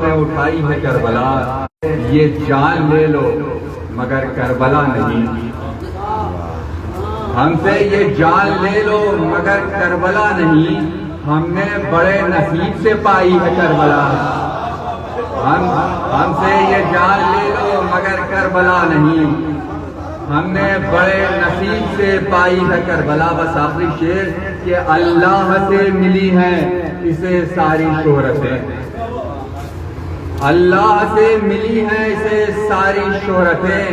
نے اٹھائی ہے کربلا، یہ جان لے لو مگر کربلا نہیں، ہم سے یہ جان لے لو مگر کربلا نہیں، ہم نے بڑے نصیب سے پائی ہے کربلا، ہم سے یہ جان لے لو مگر کربلا نہیں، ہم نے بڑے نصیب سے پائی ہے کربلا۔ بس آخری شعر کہ اللہ سے ملی ہے اسے ساری شہرتیں، اللہ سے ملی ہے اسے ساری شہرتیں،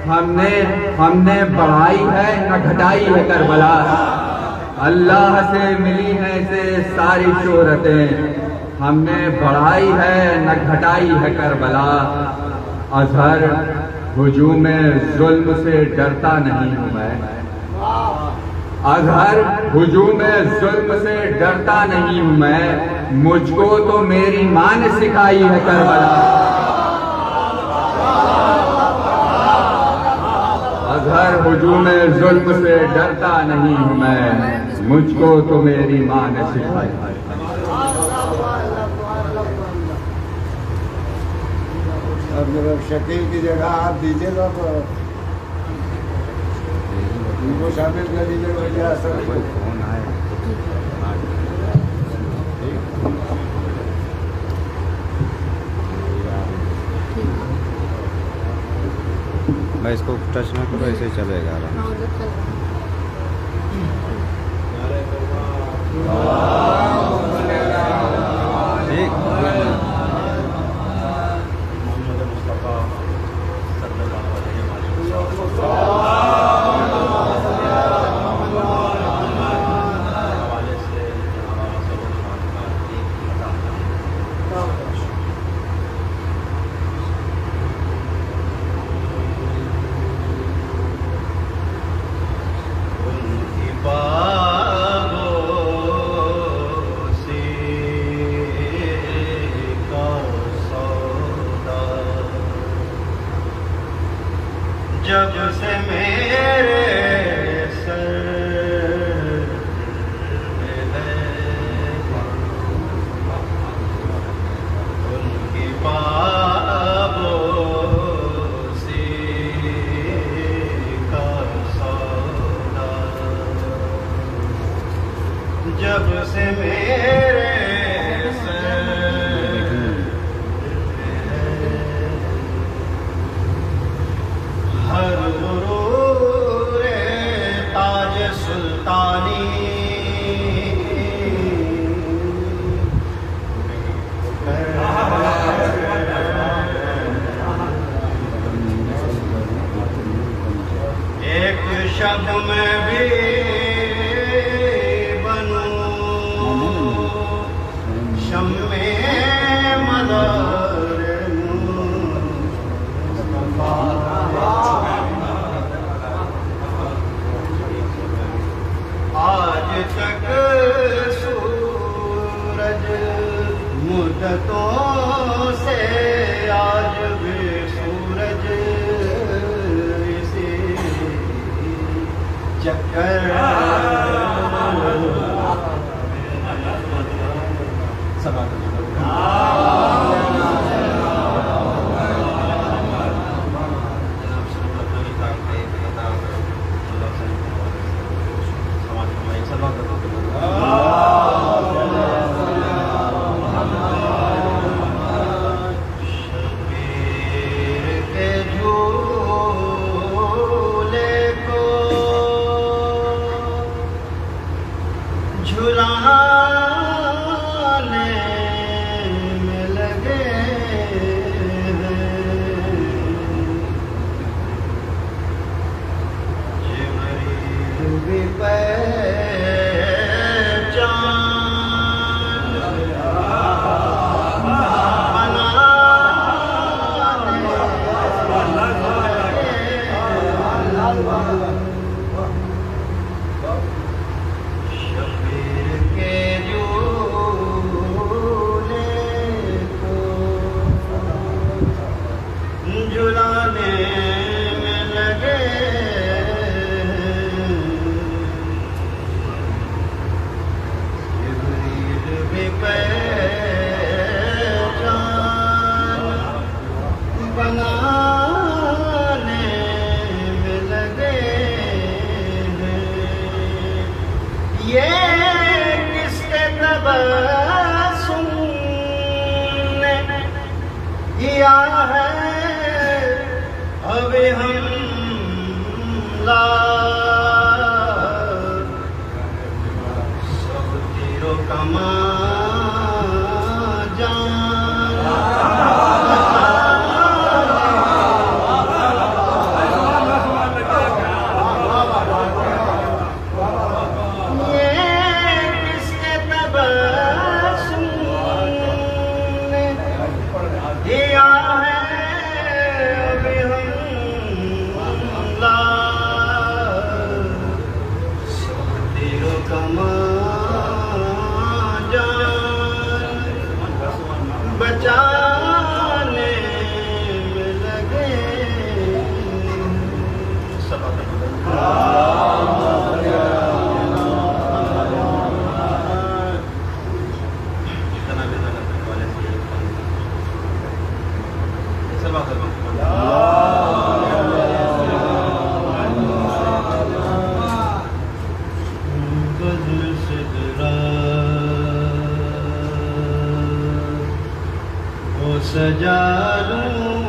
ہم نے بڑھائی ہے نہ گھٹائی ہے کربلا، اللہ سے ملی ہے اسے ساری شہرتیں، ہم نے بڑھائی ہے نہ گھٹائی ہے کربلا۔ اظہر ہجوم ظلم سے ڈرتا نہیں ہوں میں، اظہر ہجوم ظلم سے ڈرتا نہیں ہوں میں، مجھ کو تو میری ماں نے سکھائی ہے کربلا، اظہر ہجوم ظلم سے ڈرتا نہیں ہوں میں، مجھ کو تو میری ماں نے سکھائی ہے۔ شکیل کی جگہ آپ دیجیے گا تو ان کو شامل کر دیجیے گا، کیا اثر فون آئے میں اس کو ٹچ نہ کرو، ایسے چلے گا جب سے میرے سر میں ان کی پابوسی کا سودا، جب سے میرے غرور تاج سلطانی ایک شب میں بھی بنوں شمع مدر آج تک سورج مدتوں سے، آج بھی سورج اسی چکر جھلانے کیا ہے اب حملہ سب تیروں کماں جان بچانے میں لگے سجا لوں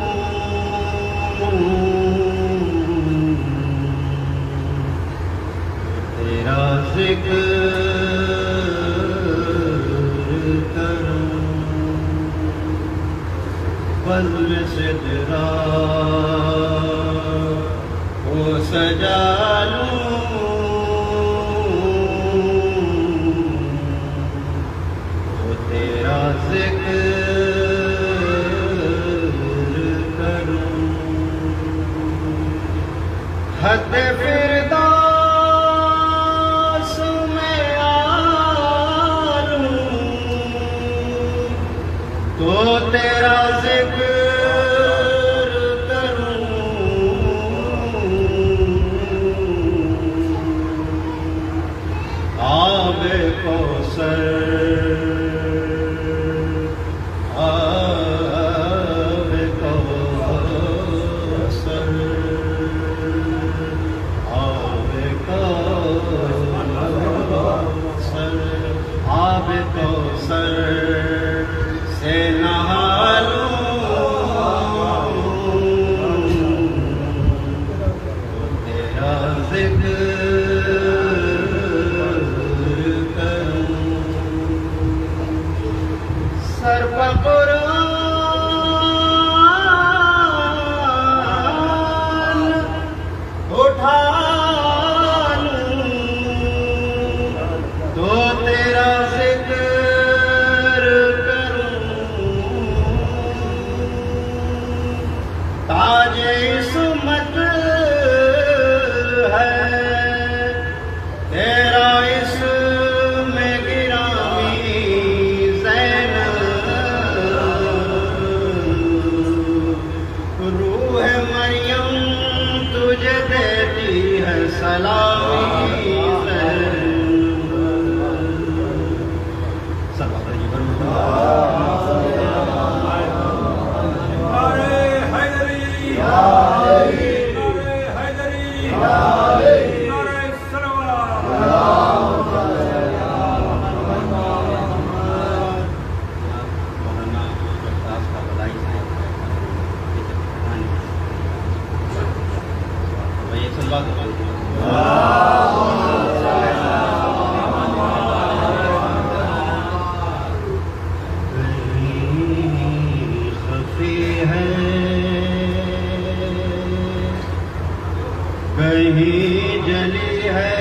تیرا ذکر کروں بزم صدرا وہ سجا لوں وہ تیرا ذکر حد فردوس میں آلوں تو تیرا ذکر کروں آب کوثر سے نہا لوں تیرا ذکر کروں سر پر قرآن اٹھا لوں تو تیرا ذکر تاج عصمت ہے تیرا اسم گرامی زینب روح مریم تجھے دیتی ہے سلامی کہیں جلی ہے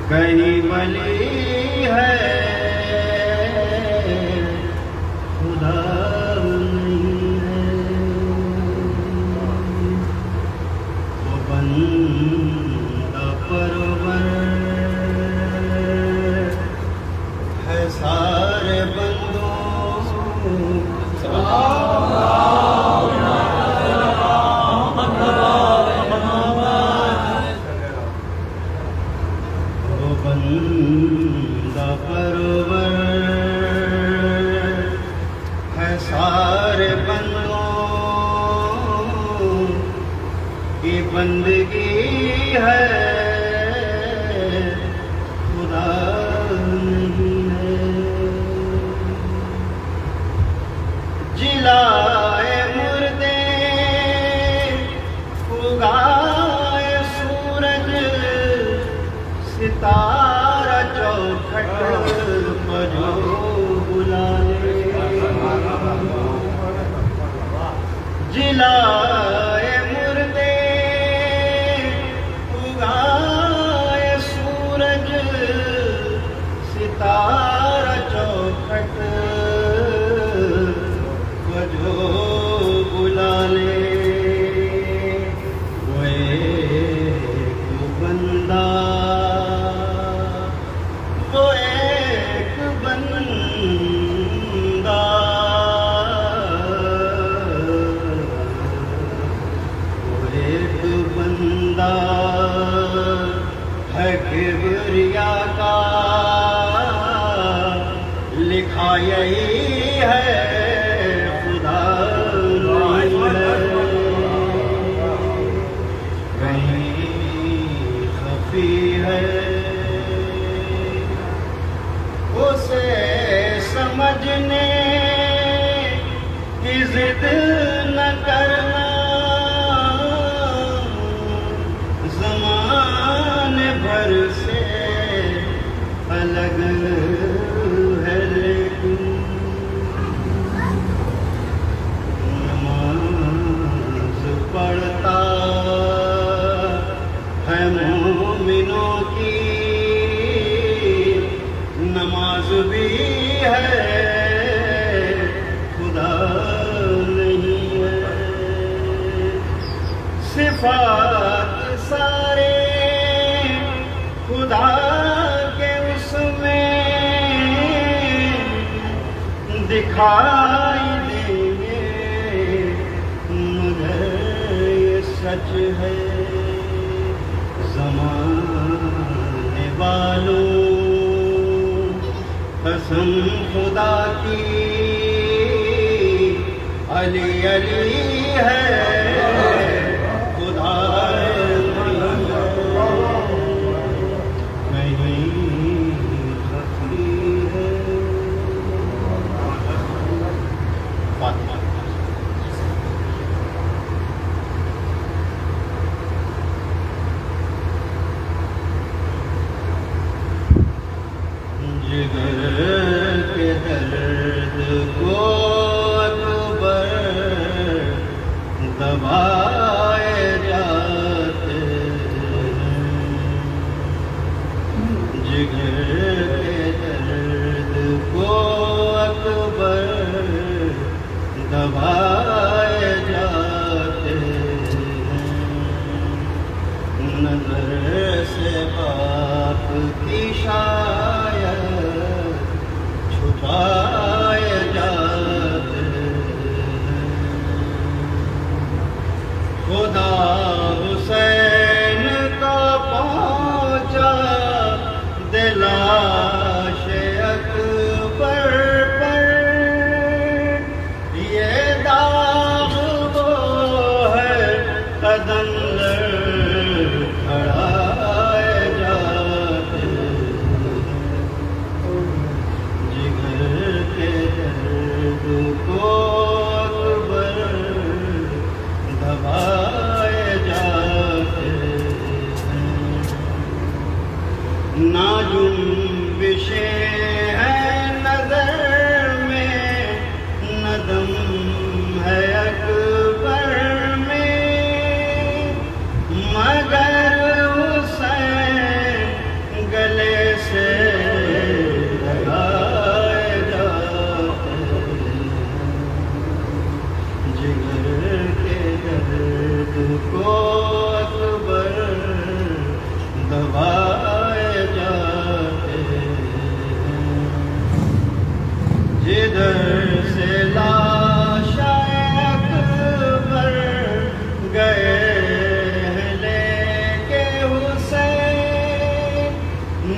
کہیں بلی ہے خدا نہیں ہے وہ بندہ پرور ہے سارے بندوں بندہ پرور ہے سارے بندوں کی بندگی ہے خدا نہیں ہے ہاں یہی ہے خدا نہیں ہے، کہیں خفی ہے، اسے سمجھنے کی ضد نہ کرنا، زمانے بھر سے الگ ہے لیکن نماز پڑھتا ہے مومنوں کی، نماز بھی ہے خدا نہیں ہے، صفات سارے خدا کے اس میں دکھائی دیں گے، مگر یہ سچ ہے زمانے والوں، قسم خدا کی علی علی ہے خدا نہیں خفی ہے۔ جگر کے درد کو اکبر دبائے جاتے ہیں، جگر کے درد کو اکبر دبائے جاتے ہیں، نظر سے باپ کی شاید چھپائے جاتے ہیں، خدا حسین کا پہنچا دلاش اکبر پر، یہ داغ وہ ہے قدم لڑکھڑائے جاتے ہیں، جگر کے درد کو اکبر دبائے جاتے ہیں، نہ جنبشیں ہیں نظر میں، نہ دم ہے اکبر میں، مگر حسین گلے سے لگائے جاتے ہیں، جگر کے درد کو اکبر دبائے جاتے ہیں، جدھر سے لاش اکبر گئے ہیں لے کے حسین،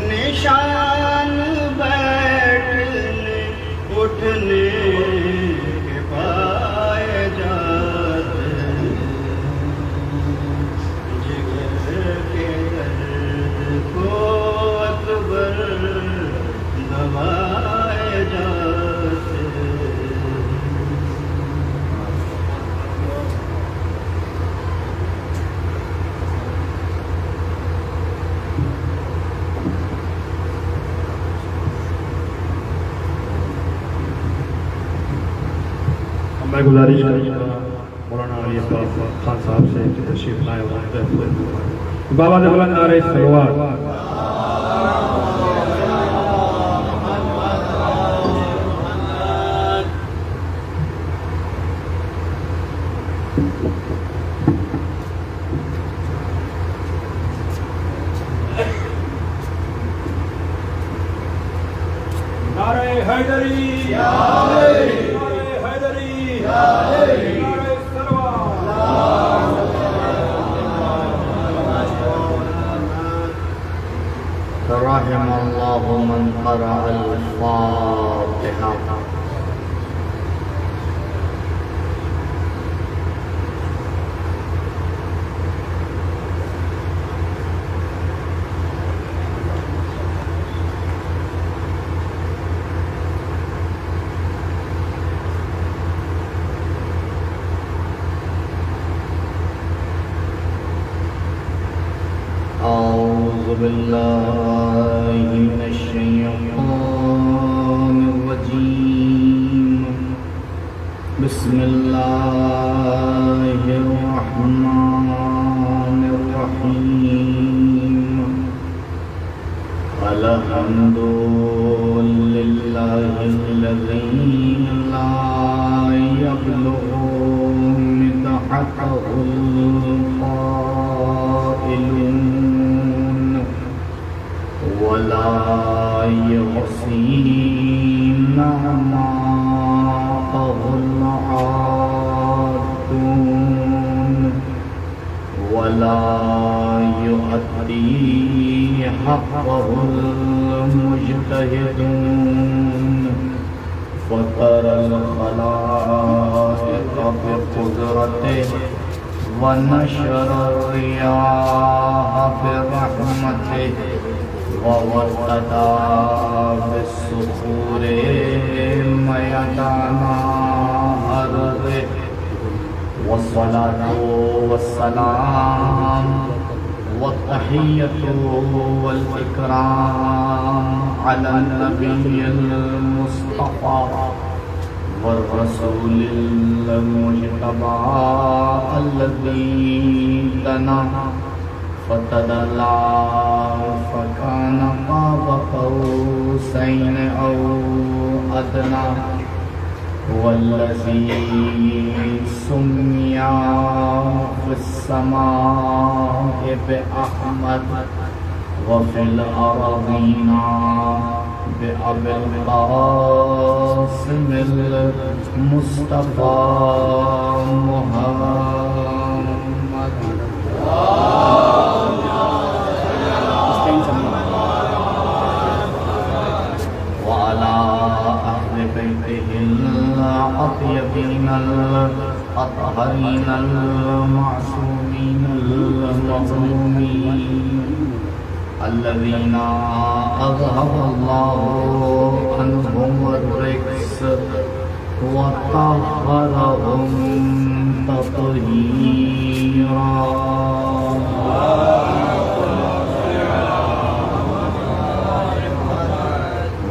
نشان بیٹھنے اٹھنے کے پائے جاتے ہیں، جگر کے درد کو اکبر دبائے جاتے ہیں۔ میں گزارش کروں گا مولانا علی اقبال خان صاحب سے کہ تشریف لائے بابا نے بلند نعرہ صلوات۔ نعرہ حیدری رحم الله من قرأ الفاتحة بالله من الشيطان الرجيم بسم الله الرحمن الرحيم الحمد لله الذي لا يبلغ مدحته القائلون ولا يحصي نعماءه العادون ولا يؤدي حقه المجتهدون فطر الخلائق بقدرته ونشر الرياح برحمته ووقدا بالصخور ميدان أرضه والصلاة والسلام والتحية والإكرام على النبي المصطفى والرسول المجتبى الذي دنا فتدلى فكان قاب قوسين أو أدنى والذي سمي في السماء بأحمد وفي الأرضين بأبي القاسم المصطفى محمد وعلى أهل بيته الأطيبين الأطهرين المعصومين المظلومين الذين أذهب الله عنهم الرجس وطهرهم تطهيرا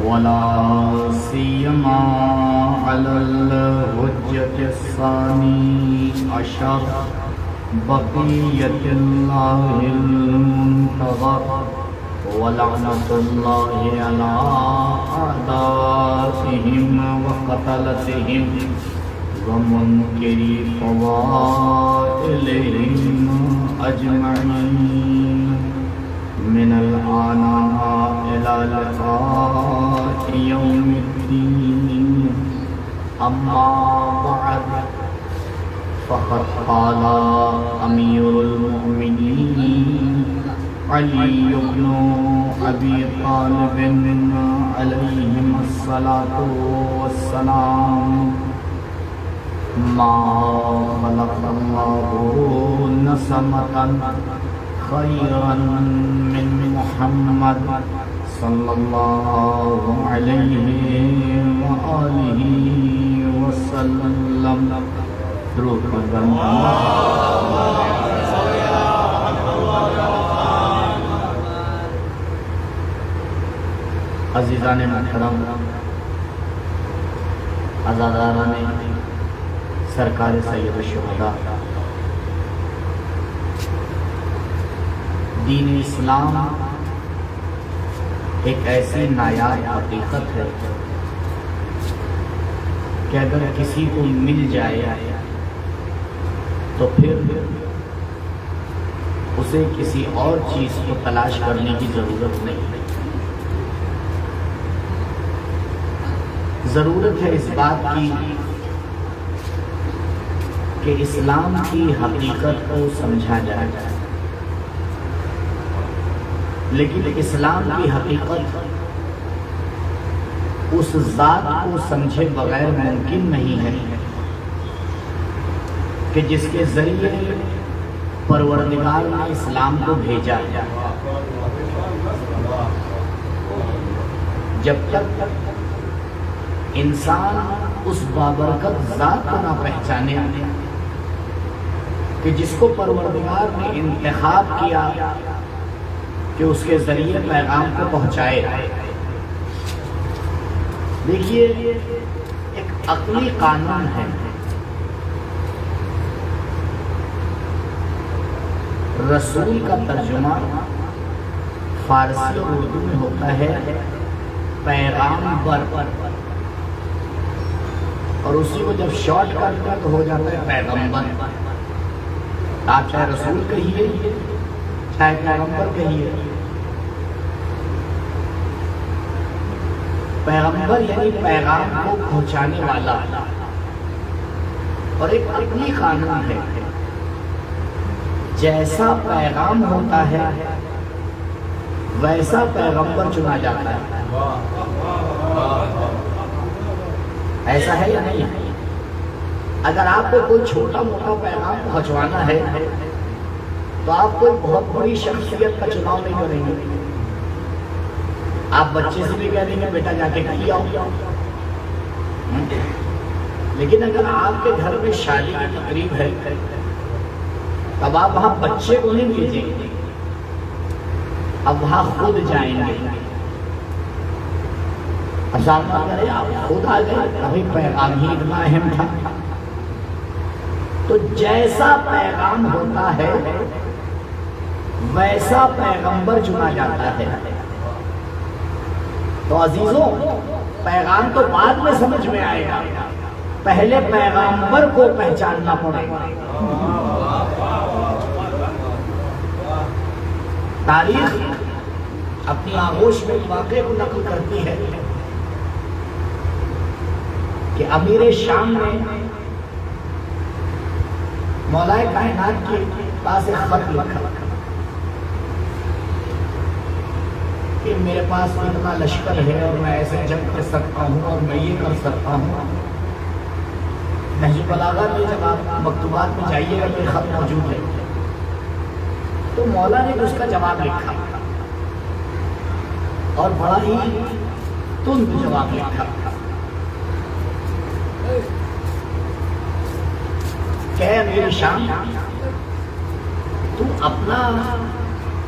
ولا سيما على الحجة الثاني عشر بقية الله المنتظر ولعنة الله على أعدائهم وقتلتهم ومنكري فضائلهم أجمعين من الآن إلى لقاء يوم الدين أما بعد فقد قال أمير المؤمنين علي بن أبي طالب عليهم الصلاة والسلام ما خلق الله نسمة خيرا من محمد صلى الله عليه وآله وسلم درود عزیزان محترم، عزاداران سرکار سید الشہداء، دین اسلام ایک ایسی نایاب حقیقت ہے کہ اگر کسی کو مل جائے تو پھر اسے کسی اور چیز کو تلاش کرنے کی ضرورت نہیں ہے۔ ضرورت ہے اس بات کی کہ اسلام کی حقیقت کو سمجھا جائے، لیکن اسلام کی حقیقت اس ذات کو سمجھے بغیر ممکن نہیں ہے کہ جس کے ذریعے پروردگار نے اسلام کو بھیجا۔ جب تک انسان اس بابرکت ذات کو نہ پہچانے کہ جس کو پروردگار نے انتخاب کیا کہ اس کے ذریعے پیغام کو پہنچائے. دیکھیے ایک عقلی قانون ہے. رسول کا ترجمہ فارسی اور اردو میں ہوتا ہے پیغامبر، اور اسی کو جب شارٹ کٹ کر تو ہو جاتا ہے پیغمبر. آپ چاہے رسول کہیے چاہے پیغمبر کہیے. پیغمبر یعنی پیغام کو پہنچانے والا. اور ایک عقلی قانون ہے، جیسا پیغام ہوتا ہے ویسا پیغمبر چنا جاتا ہے. ایسا ہے یا نہیں؟ اگر آپ کو کوئی چھوٹا موٹا پیغام پہنچوانا ہے تو آپ کوئی بہت بڑی شخصیت کا چناؤ نہیں کریں گے. آپ بچے سے بھی کہہ دیں گے بیٹا جا کے کہیں آؤ. لیکن اگر آپ کے گھر میں شادی کی تقریب ہے تب آپ وہاں بچے کو نہیں بھیجیں گے، اب وہاں خود جائیں گے. آپ خود آ گئے، ابھی پیغام ہی اتنا اہم تھا. تو جیسا پیغام ہوتا ہے ویسا پیغمبر چنا جاتا ہے. تو عزیزوں، پیغام تو بعد میں سمجھ میں آئے گا، پہلے پیغامبر کو پہچاننا پڑے گا. تاریخ اپنی آغوش میں واقعے کو نقل کرتی ہے کہ امیر شام نے مولا کائنات کے پاس ایک خط لکھا کہ میرے پاس اتنا لشکر ہے اور میں ایسے جنگ کر سکتا ہوں اور میں یہ کر سکتا ہوں. نہج البلاغہ میں جب آپ مکتوبات میں جائیے گا یہ خط موجود ہے. تو مولا نے اس کا جواب لکھا اور بڑا ہی تند جواب لکھا کہ امیر شام تو اپنا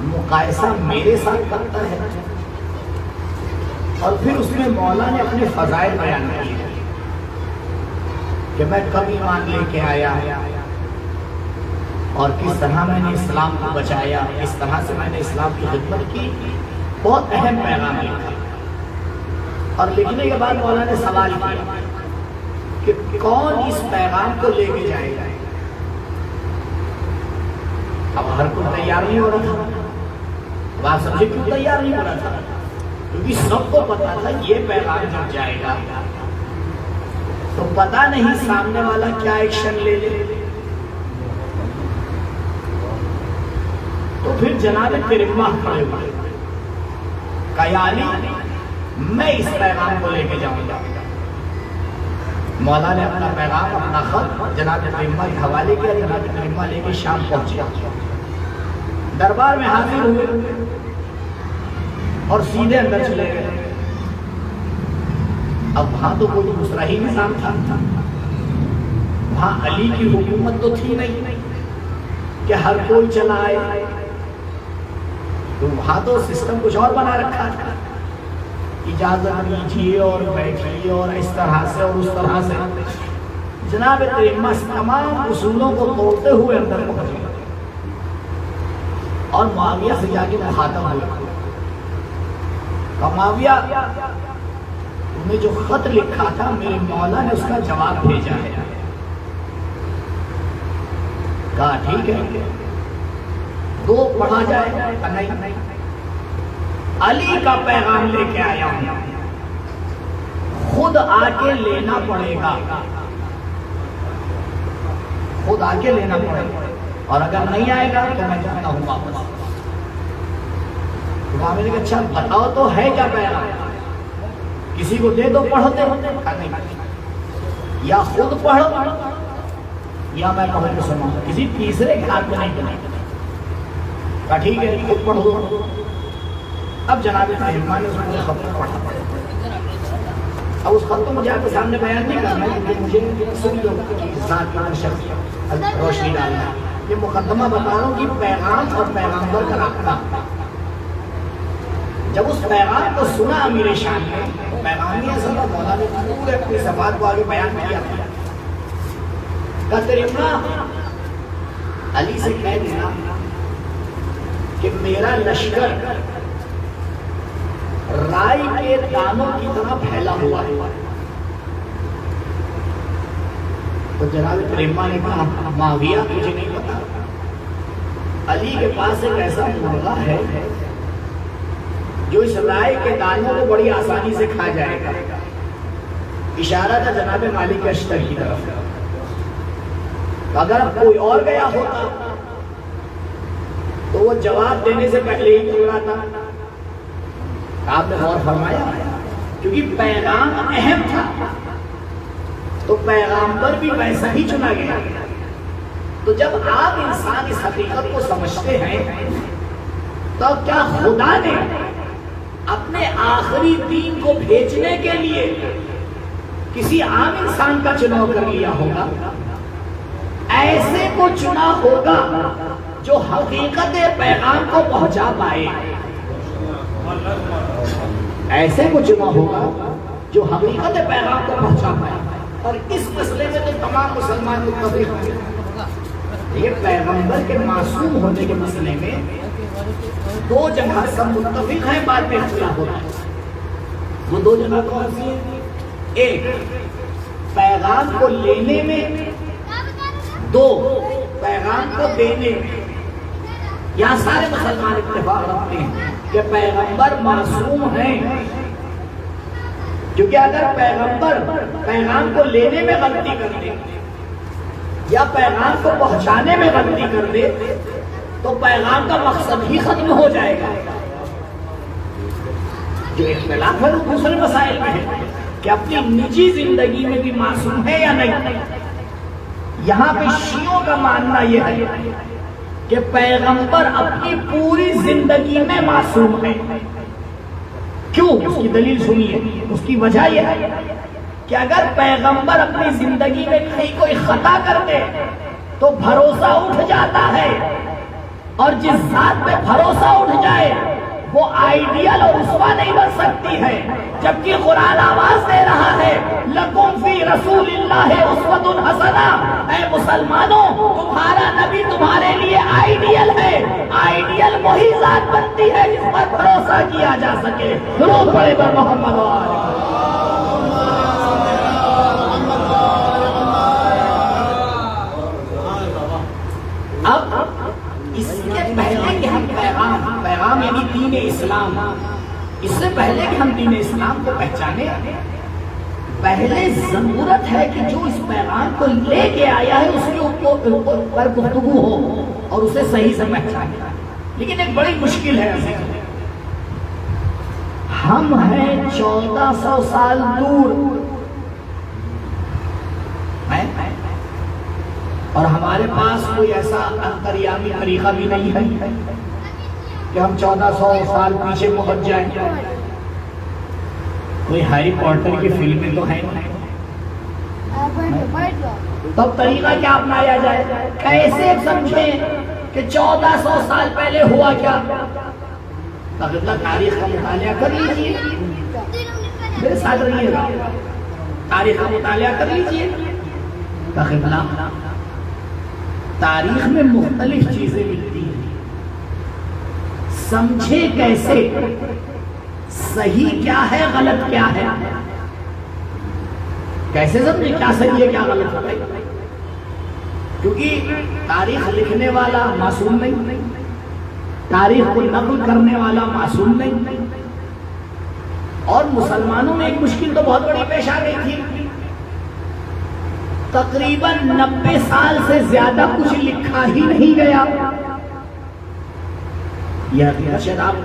مقایسہ میرے ساتھ کرتا ہے. اور پھر اس میں مولا نے اپنے فضائل بیان کیے کہ میں کب ایمان لے کے آیا اور کس طرح میں نے اسلام کو بچایا، کس طرح سے میں نے اسلام کی خدمت کی. بہت اہم پیغام لکھا. اور لکھنے کے بعد مولا نے سوال کیا کہ کون اس پیغام کو لے کے جائے گا. اب ہر کوئی تیار نہیں ہو رہا تھا. اب آپ سمجھے کیوں تیار نہیں ہو رہا تھا؟ کیونکہ سب کو پتا تھا یہ پیغام جب جائے گا تو پتا نہیں سامنے والا کیا ایکشن لے لے. تو پھر جناب کرمہ کھڑے ہوئے کہ یعنی میں اس پیغام کو لے کے جاؤں گا. مولا نے اپنا پیغام، اپنا خط جناب کرمہ کے حوالے کیا. جناب کرمہ لے کے شام پہنچے، دربار میں حاضر ہوئے اور سیدھے اندر چلے گئے. اب وہاں تو کوئی دوسرا ہی نظام تھا، وہاں علی کی حکومت تو تھی نہیں کہ ہر کوئی چلا آئے. تو وہاں تو سسٹم کچھ اور بنا رکھا تھا، اجازت لیجیے اور بیٹھیے اور اس طرح سے اور اس طرح سے. جناب کرمہ تمام اصولوں کو توڑتے ہوئے اندر پہنچ گئے اور معاویہ سے جا کے مخاطب ہوئے. معاویہ تم نے جو خط لکھا تھا میرے مولا نے اس کا جواب بھیجا ہے. کہا ٹھیک ہے دو پڑھا جائے. نہیں، علی کا پیغام لے کے آیا ہوں، خود آ کے لینا پڑے گا، خود آ کے لینا پڑے گا. اور اگر نہیں آئے گا تو میں جاتا ہوں واپس. میں نے کہا اچھا بتاؤ تو ہے کیا پیغام، کسی کو دے دو پڑھتے ہوتے. یا خود پڑھو یا میں پڑھ کے سناؤں، کسی تیسرے کے ہاتھ میں نہیں بنائے. کہا ٹھیک ہے خود پڑھ دو. اب جناب کرمہ نے اس کو خط پڑھا. اب اس خط کو مجھے آپ کے سامنے بیان نہیں کرنا ہے کیونکہ مجھے ذات کی شخصیت روشنی ڈالنا ہے. یہ مقدمہ بتا رہا ہوں کہ پیغام اور پیغامبر کا رابطہ. جب اس پیغام کو سنا امیر شان نے، پیغامی اصل اور مولا نے پورے اپنی صفات کو آگے بیان کیا تھا. کترمہ علی سے کہہ دینا کہ میرا لشکر رائی کے دانوں کی طرح پھیلا ہوا ہے. تو جناب کریمہ نے کہا معاویہ مجھے نہیں پتا، علی کے پاس ایک ایسا مرغہ ہے جو اس رائے کے دانوں کو بڑی آسانی سے کھا جائے گا. اشارہ تھا جناب مالک اشتر کی طرف. اگر کوئی اور گیا ہوتا تو وہ جواب دینے سے پہلے ہی بول رہا تھا. آپ نے غور فرمایا کیونکہ پیغام اہم تھا تو پیغامبر بھی ویسا ہی چنا گیا. تو جب آپ انسان اس حقیقت کو سمجھتے ہیں تو کیا خدا نے اپنے آخری دین کو بھیجنے کے لیے کسی عام انسان کا چناؤ کر لیا ہوگا؟ ایسے کو چنا ہوگا جو حقیقت پیغام کو پہنچا پائے. ایسے کو چنا ہوگا جو حقیقت پیغام کو پہنچا پائے. اور اس مسئلے میں تو تمام مسلمان متفق ہیں. یہ پیغمبر کے معصوم ہونے کے مسئلے میں دو جگہ سب متفق ہیں، بات میں اختلاف ہوتا ہے. وہ دو جگہ کون سی ہیں؟ ایک پیغام کو لینے میں، دو پیغام کو دینے میں. یہاں سارے مسلمان اتفاق رکھتے ہیں کہ پیغمبر معصوم ہیں، کیونکہ اگر پیغمبر پیغام کو لینے میں غلطی کر دے یا پیغام کو پہنچانے میں غلطی کر دے تو پیغام کا مقصد ہی ختم ہو جائے گا. جو اختلاف ہے وہ دوسرے مسائل میں ہے کہ اپنی نجی زندگی میں بھی معصوم ہے یا نہیں. یہاں پہ شیعوں کا ماننا یہ ہے کہ پیغمبر اپنی پوری زندگی میں معصوم ہے. کیوں؟ اس کی دلیل سنیے. اس کی وجہ یہ ہے کہ اگر پیغمبر اپنی زندگی میں کہیں کوئی خطا کر دے تو بھروسہ اٹھ جاتا ہے، اور جس ذات پہ بھروسہ اٹھ جائے وہ آئیڈیل اور اسوہ نہیں بن سکتی ہے. جبکہ قرآن آواز دے رہا ہے لَكُمْ فِي رَسُولِ اللَّهِ أُسْوَةٌ حَسَنَةٌ، اے مسلمانوں تمہارا نبی تمہارے لیے آئیڈیل ہے. آئیڈیل وہی ذات بنتی ہے جس پر بھروسہ کیا جا سکے. درود پڑھے بر محمد و آلہ. اب اس کے پہلے کہ ہم پیغام یعنی دین اسلام، اس سے پہلے کہ ہم دین اسلام کو پہچانے، پہلے ضرورت ہے کہ جو اس پیغام کو لے کے آیا ہے اس کے اوپر گفتگو ہو اور اسے صحیح سے پہچانے. لیکن ایک بڑی مشکل ہے. ہم ہیں 1400 سال دور اور ہمارے پاس کوئی ایسا انتریامی طریقہ بھی نہیں ہے کہ ہم 1400 سال پیچھے پہنچ جائیں. کوئی ہیری پوٹر کی فلمیں تو ہیں نہیں. تب طریقہ کیا اپنایا جائے؟ کیسے سمجھیں کہ 1400 سال پہلے ہوا کیا؟ تاریخ کا مطالعہ کر لیجیے، میرے ساتھ رہیے گا. تاریخ کا مطالعہ کر لیجیے. تاریخ میں مختلف چیزیں ملتی ہیں. سمجھے کیسے صحیح کیا ہے غلط کیا ہے؟ کیسے سمجھے کیا صحیح ہے کیا غلط ہے؟ کیونکہ تاریخ لکھنے والا معصوم نہیں، تاریخ کو نقل کرنے والا معصوم نہیں. اور مسلمانوں میں ایک مشکل تو بہت بڑی پیش آ گئی تھی. تقریباً 90 سال سے زیادہ کچھ لکھا ہی نہیں گیا. یہ حقیقت شاید آپ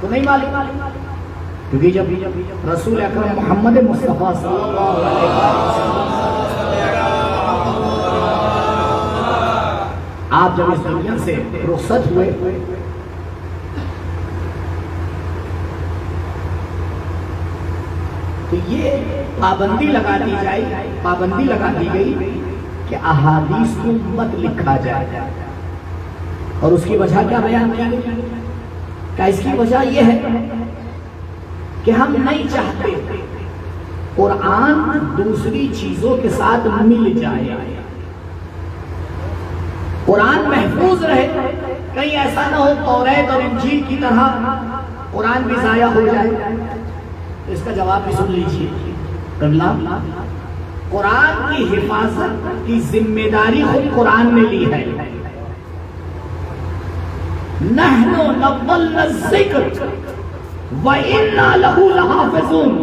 کو نہیں معلوم، کیونکہ جب رسول اکرم محمد مصطفیٰ صلی اللہ علیہ وسلم آپ جب اس دنیا سے رخصت ہوئے تو یہ پابندی لگا دی گئی کہ احادیث کو مت لکھا جائے. اور اس کی وجہ کیا بیان کی؟ کہ اس کی وجہ یہ ہے کہ ہم نہیں چاہتے قرآن دوسری چیزوں کے ساتھ مل جائے، قرآن محفوظ رہے، کہیں ایسا نہ ہو توریت اور انجیل کی طرح قرآن بھی ضائع ہو جائے۔ اس کا جواب بھی سن لیجیے۔ قرآن کی حفاظت کی ذمہ داری خود قرآن نے لی ہے۔ نحن نزلنا الذکر وَإِنَّا لَهُ لَحَافِظُونَ،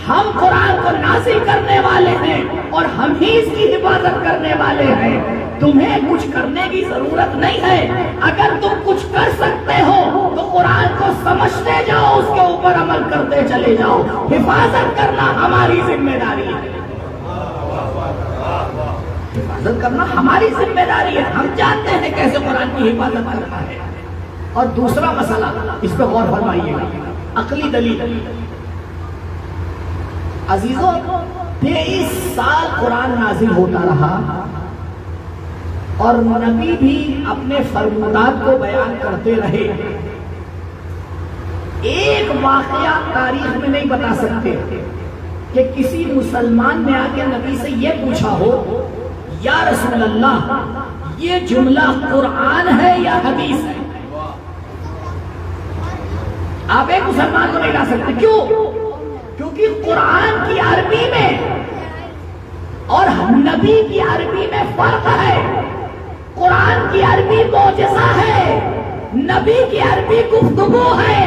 ہم قرآن کو نازل کرنے والے ہیں اور ہم ہی اس کی حفاظت کرنے والے ہیں۔ تمہیں کچھ کرنے کی ضرورت نہیں ہے، اگر تم کچھ کر سکتے ہو تو قرآن کو سمجھتے جاؤ، اس کے اوپر عمل کرتے چلے جاؤ۔ حفاظت کرنا ہماری ذمہ داری ہے، حفاظت کرنا ہماری ذمہ داری ہے، ہم جانتے ہیں کیسے قرآن کی حفاظت کرنا ہے۔ اور دوسرا مسئلہ، اس پہ غور فرمائیے گا، عقلی دلیل۔ عزیزوں، 23 سال قرآن نازل ہوتا رہا اور نبی بھی اپنے فرمودات کو بیان کرتے رہے۔ ایک واقعہ تاریخ میں نہیں بتا سکتے کہ کسی مسلمان نے آ کے نبی سے یہ پوچھا ہو، یا رسول اللہ یہ جملہ قرآن ہے یا حدیث ہے؟ آپ ایک مسلمان کو نہیں لا سکتے، کیوں؟ کیونکہ قرآن کی عربی میں اور نبی کی عربی میں فرق ہے۔ قرآن کی عربی معجزہ ہے، نبی کی عربی گفتگو ہے۔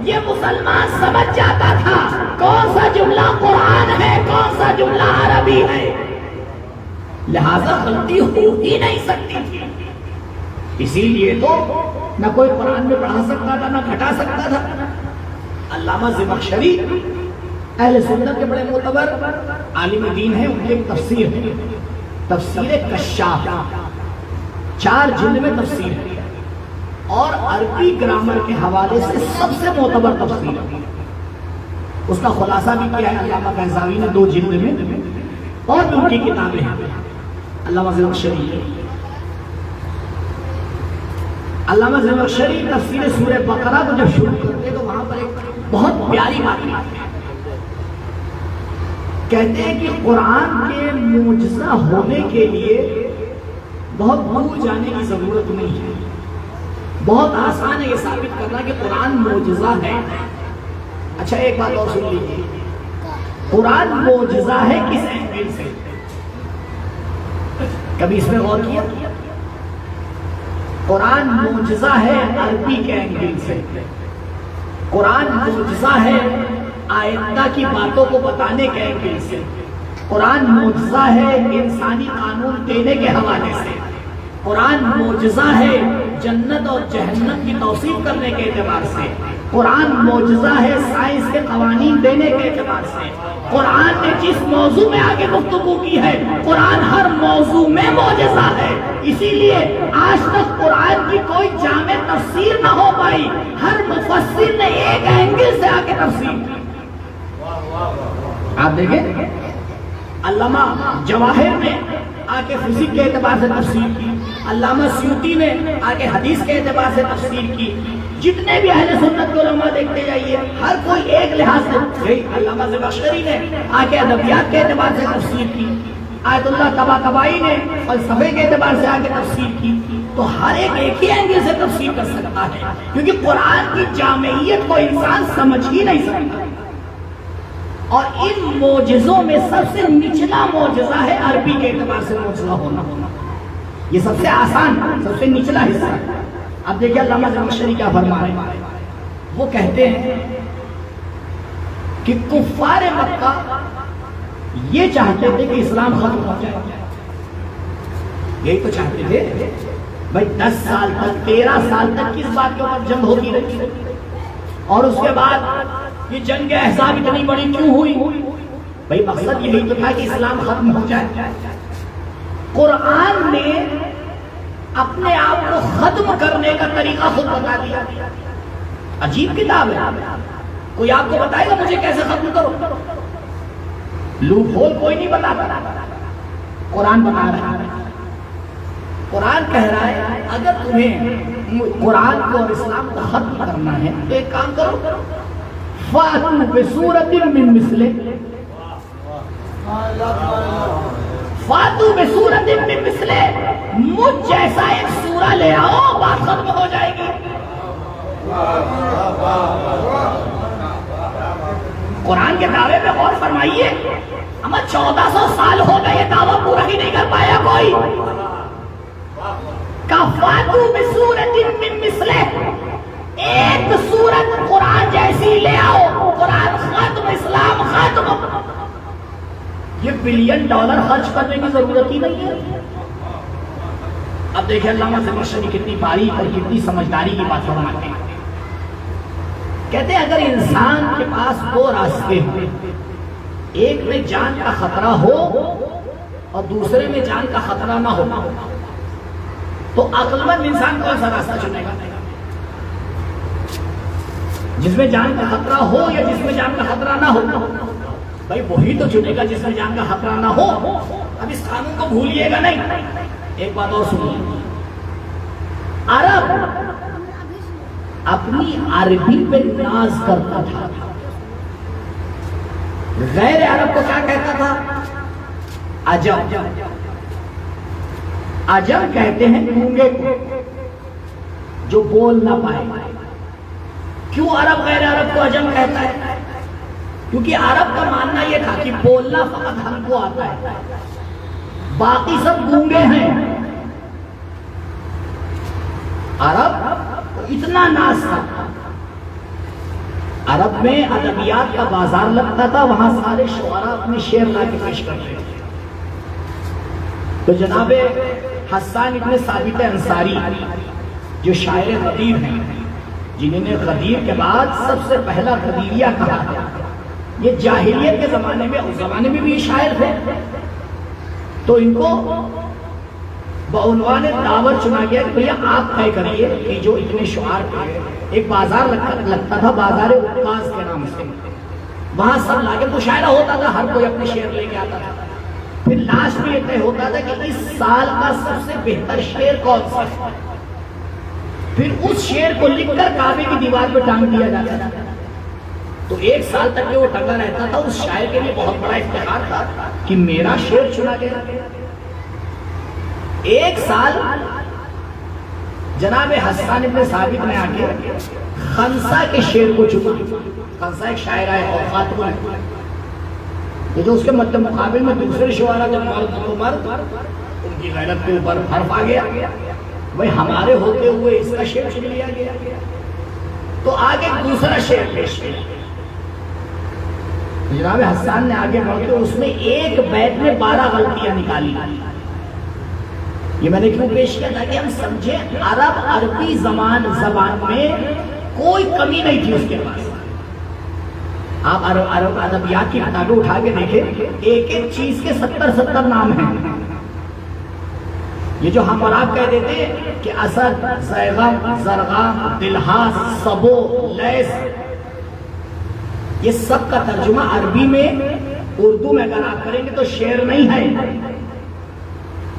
یہ مسلمان سمجھ جاتا تھا کون سا جملہ قرآن ہے، کون سا جملہ عربی ہے، لہذا غلطی ہو ہی نہیں سکتی تھی۔ اسی لیے تو نہ کوئی قرآن میں پڑھا سکتا تھا، نہ گھٹا سکتا تھا۔ علامہ زمخشری اہل سنت کے بڑے معتبر عالم دین ہیں، ان کی تفسیر ہے تفسیر کشاف، 4 جلد میں تفسیر ہے اور عربی گرامر کے حوالے سے سب سے معتبر تفسیر ہے۔ اس کا خلاصہ بھی کیا ہے علامہ قحطانی نے 2 جلد میں، اور بھی ان کی کتابیں ہیں۔ علامہ زمخشری تفسیر سورہ بقرہ کو جب شروع کرتے تو وہاں پر ایک بہت پیاری بات ہے، کہتے ہیں کہ قرآن کے معجزہ ہونے کے لیے بہت دور جانے کی ضرورت نہیں ہے، بہت آسان ہے یہ ثابت کرنا کہ قرآن معجزہ ہے۔ اچھا ایک بات اور سن لیجیے، قرآن معجزہ ہے کس اینگل سے؟ کبھی اس میں غور کیا؟ قرآن معجزہ ہے عربی کے اینگل سے، قرآن معجزہ ہے آئندہ کی باتوں کو بتانے کے اینگل سے، قرآن معجزہ ہے انسانی قانون دینے کے حوالے سے، قرآن معجزہ ہے جنت اور جہنم کی توصیف کرنے کے اعتبار سے، قرآن معجزہ ہے سائنس کے قوانین دینے کے اعتبار سے۔ قرآن نے جس موضوع میں آگے گفتگو کی ہے، قرآن ہر موضوع میں معجزہ ہے۔ اسی لیے آج تک قرآن کی کوئی جامع تفسیر نہ ہو پائی، ہر مفسر نے ایک اینگل سے آگے تفسیر کی۔ آپ دیکھیں علامہ جواہر نے آگے فزک کے اعتبار سے تفسیر کی، علامہ سیوطی نے آگے حدیث کے اعتبار سے تفسیر کی، جتنے بھی اہل سنت کے علماء دیکھتے جائیے ہر کوئی ایک لحاظ سے، علامہ زمخشری نے آگے ادبیات کے اعتبار سے تفسیر کی، آیت اللہ طباطبائی نے فلسفے کے اعتبار سے آگے تفسیر کی۔ تو ہر ایک ہی اینگل سے تفسیر کر سکتا ہے، کیونکہ قرآن کی جامعیت کو انسان سمجھ ہی نہیں سکتا۔ اور ان معجزوں میں سب سے نچلا معجزہ ہے عربی کے اعتبار سے معجزہ ہونا، یہ سب سے آسان، سب سے نچلا حصہ ہے۔ اب دیکھیں علامہ زمخشری کیا فرما رہے ہیں، وہ کہتے ہیں کہ کفار مکہ یہ چاہتے تھے کہ اسلام ختم ہو جائے، یہی تو چاہتے تھے بھائی 10 سال تک 13 سال تک کس بات کے اوپر جنگ ہوتی رہی، اور اس کے بعد یہ جنگ احزاب اتنی بڑی کیوں ہوئی؟ بھائی مقصد یہی تو تھا کہ اسلام ختم ہو جائے۔ قرآن نے اپنے آپ کو ختم کرنے کا طریقہ خود بتا دیا۔ عجیب کتاب ہے، کوئی آپ کو بتائے گا مجھے کیسے ختم کرو؟ لوپ ہول کوئی نہیں بتاتا، قرآن بتا رہا ہے۔ قرآن کہہ رہا ہے اگر تمہیں قرآن کو اور اسلام کو ختم کرنا ہے تو ایک کام کرو، فَأْتُوا بِسُورَةٍ مِّن مِّثْلِهِ، فَأْتُوا بِسُورَةٍ مِّن مِّثْلِهِ، مجھ جیسا ایک سورہ لے آؤ، بات ختم ہو جائے گی۔ قرآن کے دعوے پہ غور فرمائیے، ہمیں 1400 سال ہو گئے یہ دعویٰ پورا ہی نہیں کر پایا کوئی۔ فَأْتُوا بِسُورَةٍ مِّن مِّثْلِهِ، ایک سورت قرآن جیسی لے آؤ، قرآن ختم، اسلام ختم۔ یہ $1 بلین خرچ کرنے کی ضرورت ہی نہیں ہے۔ اب دیکھیں علامہ زمخشری کتنی باریک اور کتنی سمجھداری کی بات فرماتے ہیں۔ کہتے ہیں اگر انسان کے پاس دو راستے ہوں، ایک میں جان کا خطرہ ہو اور دوسرے میں جان کا خطرہ نہ ہو، تو عقل مند انسان کون سا راستہ چنے گا؟ جس میں جان کا خطرہ ہو یا جس میں جان کا خطرہ نہ ہو؟ بھائی وہی تو چنے گا جس میں جان کا خطرہ نہ ہو۔ اب اس قانون کو بھولیے گا نہیں۔ ایک بات اور سنیے، عرب اپنی عربی پہ ناز کرتا تھا، غیر عرب کو کیا کہتا تھا؟ عجم۔ عجم کہتے ہیں گونگے کو جو بول نہ پائے۔ کیوں عرب غیر عرب کو عجم کہتا ہے؟ کیونکہ عرب کا ماننا یہ تھا کہ بولنا فقط ہم کو آتا ہے، باقی سب گونگے ہیں۔ عرب اتنا ناز تھا، عرب میں ادبیات کا بازار لگتا تھا، وہاں سارے شعراء اپنے شعر لا کے پیش کرتے تھے۔ تو جناب حسان ابن ثابت انصاری جو شاعر غدیر ہیں، جنہوں نے غدیر کے بعد سب سے پہلا غدیریہ کہا، یہ جاہلیت کے زمانے میں، اس زمانے میں بھی شاعر تھے، تو ان کو بعنوان دعوت چنا گیا کہ بھیا آپ طے کریے کہ جو اتنے شعار تھے، ایک بازار لگتا تھا، بازار عکاظ کے نام سے، وہاں سب لاگے مشاعرہ ہوتا تھا، ہر کوئی اپنے شعر لے کے آتا تھا۔ پھر لاسٹ میں یہ طے ہوتا تھا کہ اس سال کا سب سے بہتر شعر کون سا ہے، پھر اس شعر کو لکھ کر کعبے کی دیوار پہ ٹانگ دیا جاتا تھا۔ تو ایک سال تک کہ وہ ٹنگا رہتا تھا، اس شاعر کے لیے بہت بڑا افتخار تھا کہ میرا شعر چنا گیا۔ ایک سال جناب حسان ابن ثابت نے آگے خنسا کے شعر کو چنا۔ خنسا ایک شاعر ہے اور خاتم ہے، یہ جو اس کے مقابل میں دوسرے شعراء جب مرد ان کی غیرت کے اوپر حرف آ گیا، بھائی ہمارے ہوتے ہوئے اس کا شعر چن لیا گیا، تو آگے دوسرا شعر پیش کیا۔ جناب حسان نے آگے بڑھ کے اس میں ایک بیت میں 12 غلطیاں نکالی۔ یہ میں نے کیوں پیش کیا تھا کہ ہم سمجھیں عربی زبان میں کوئی کمی نہیں تھی اس کے پاس۔ آپ عرب ادبیات کی کتابیں اٹھا کے دیکھیں، ایک ایک چیز کے 70 نام ہیں۔ یہ جو ہم اور آپ کہہ دیتے ہیں کہ اسد، زیغم، زرغام، دلہاس، سبو، لیس، یہ سب کا ترجمہ عربی میں اردو میں اگر آپ کریں گے تو شعر نہیں ہے۔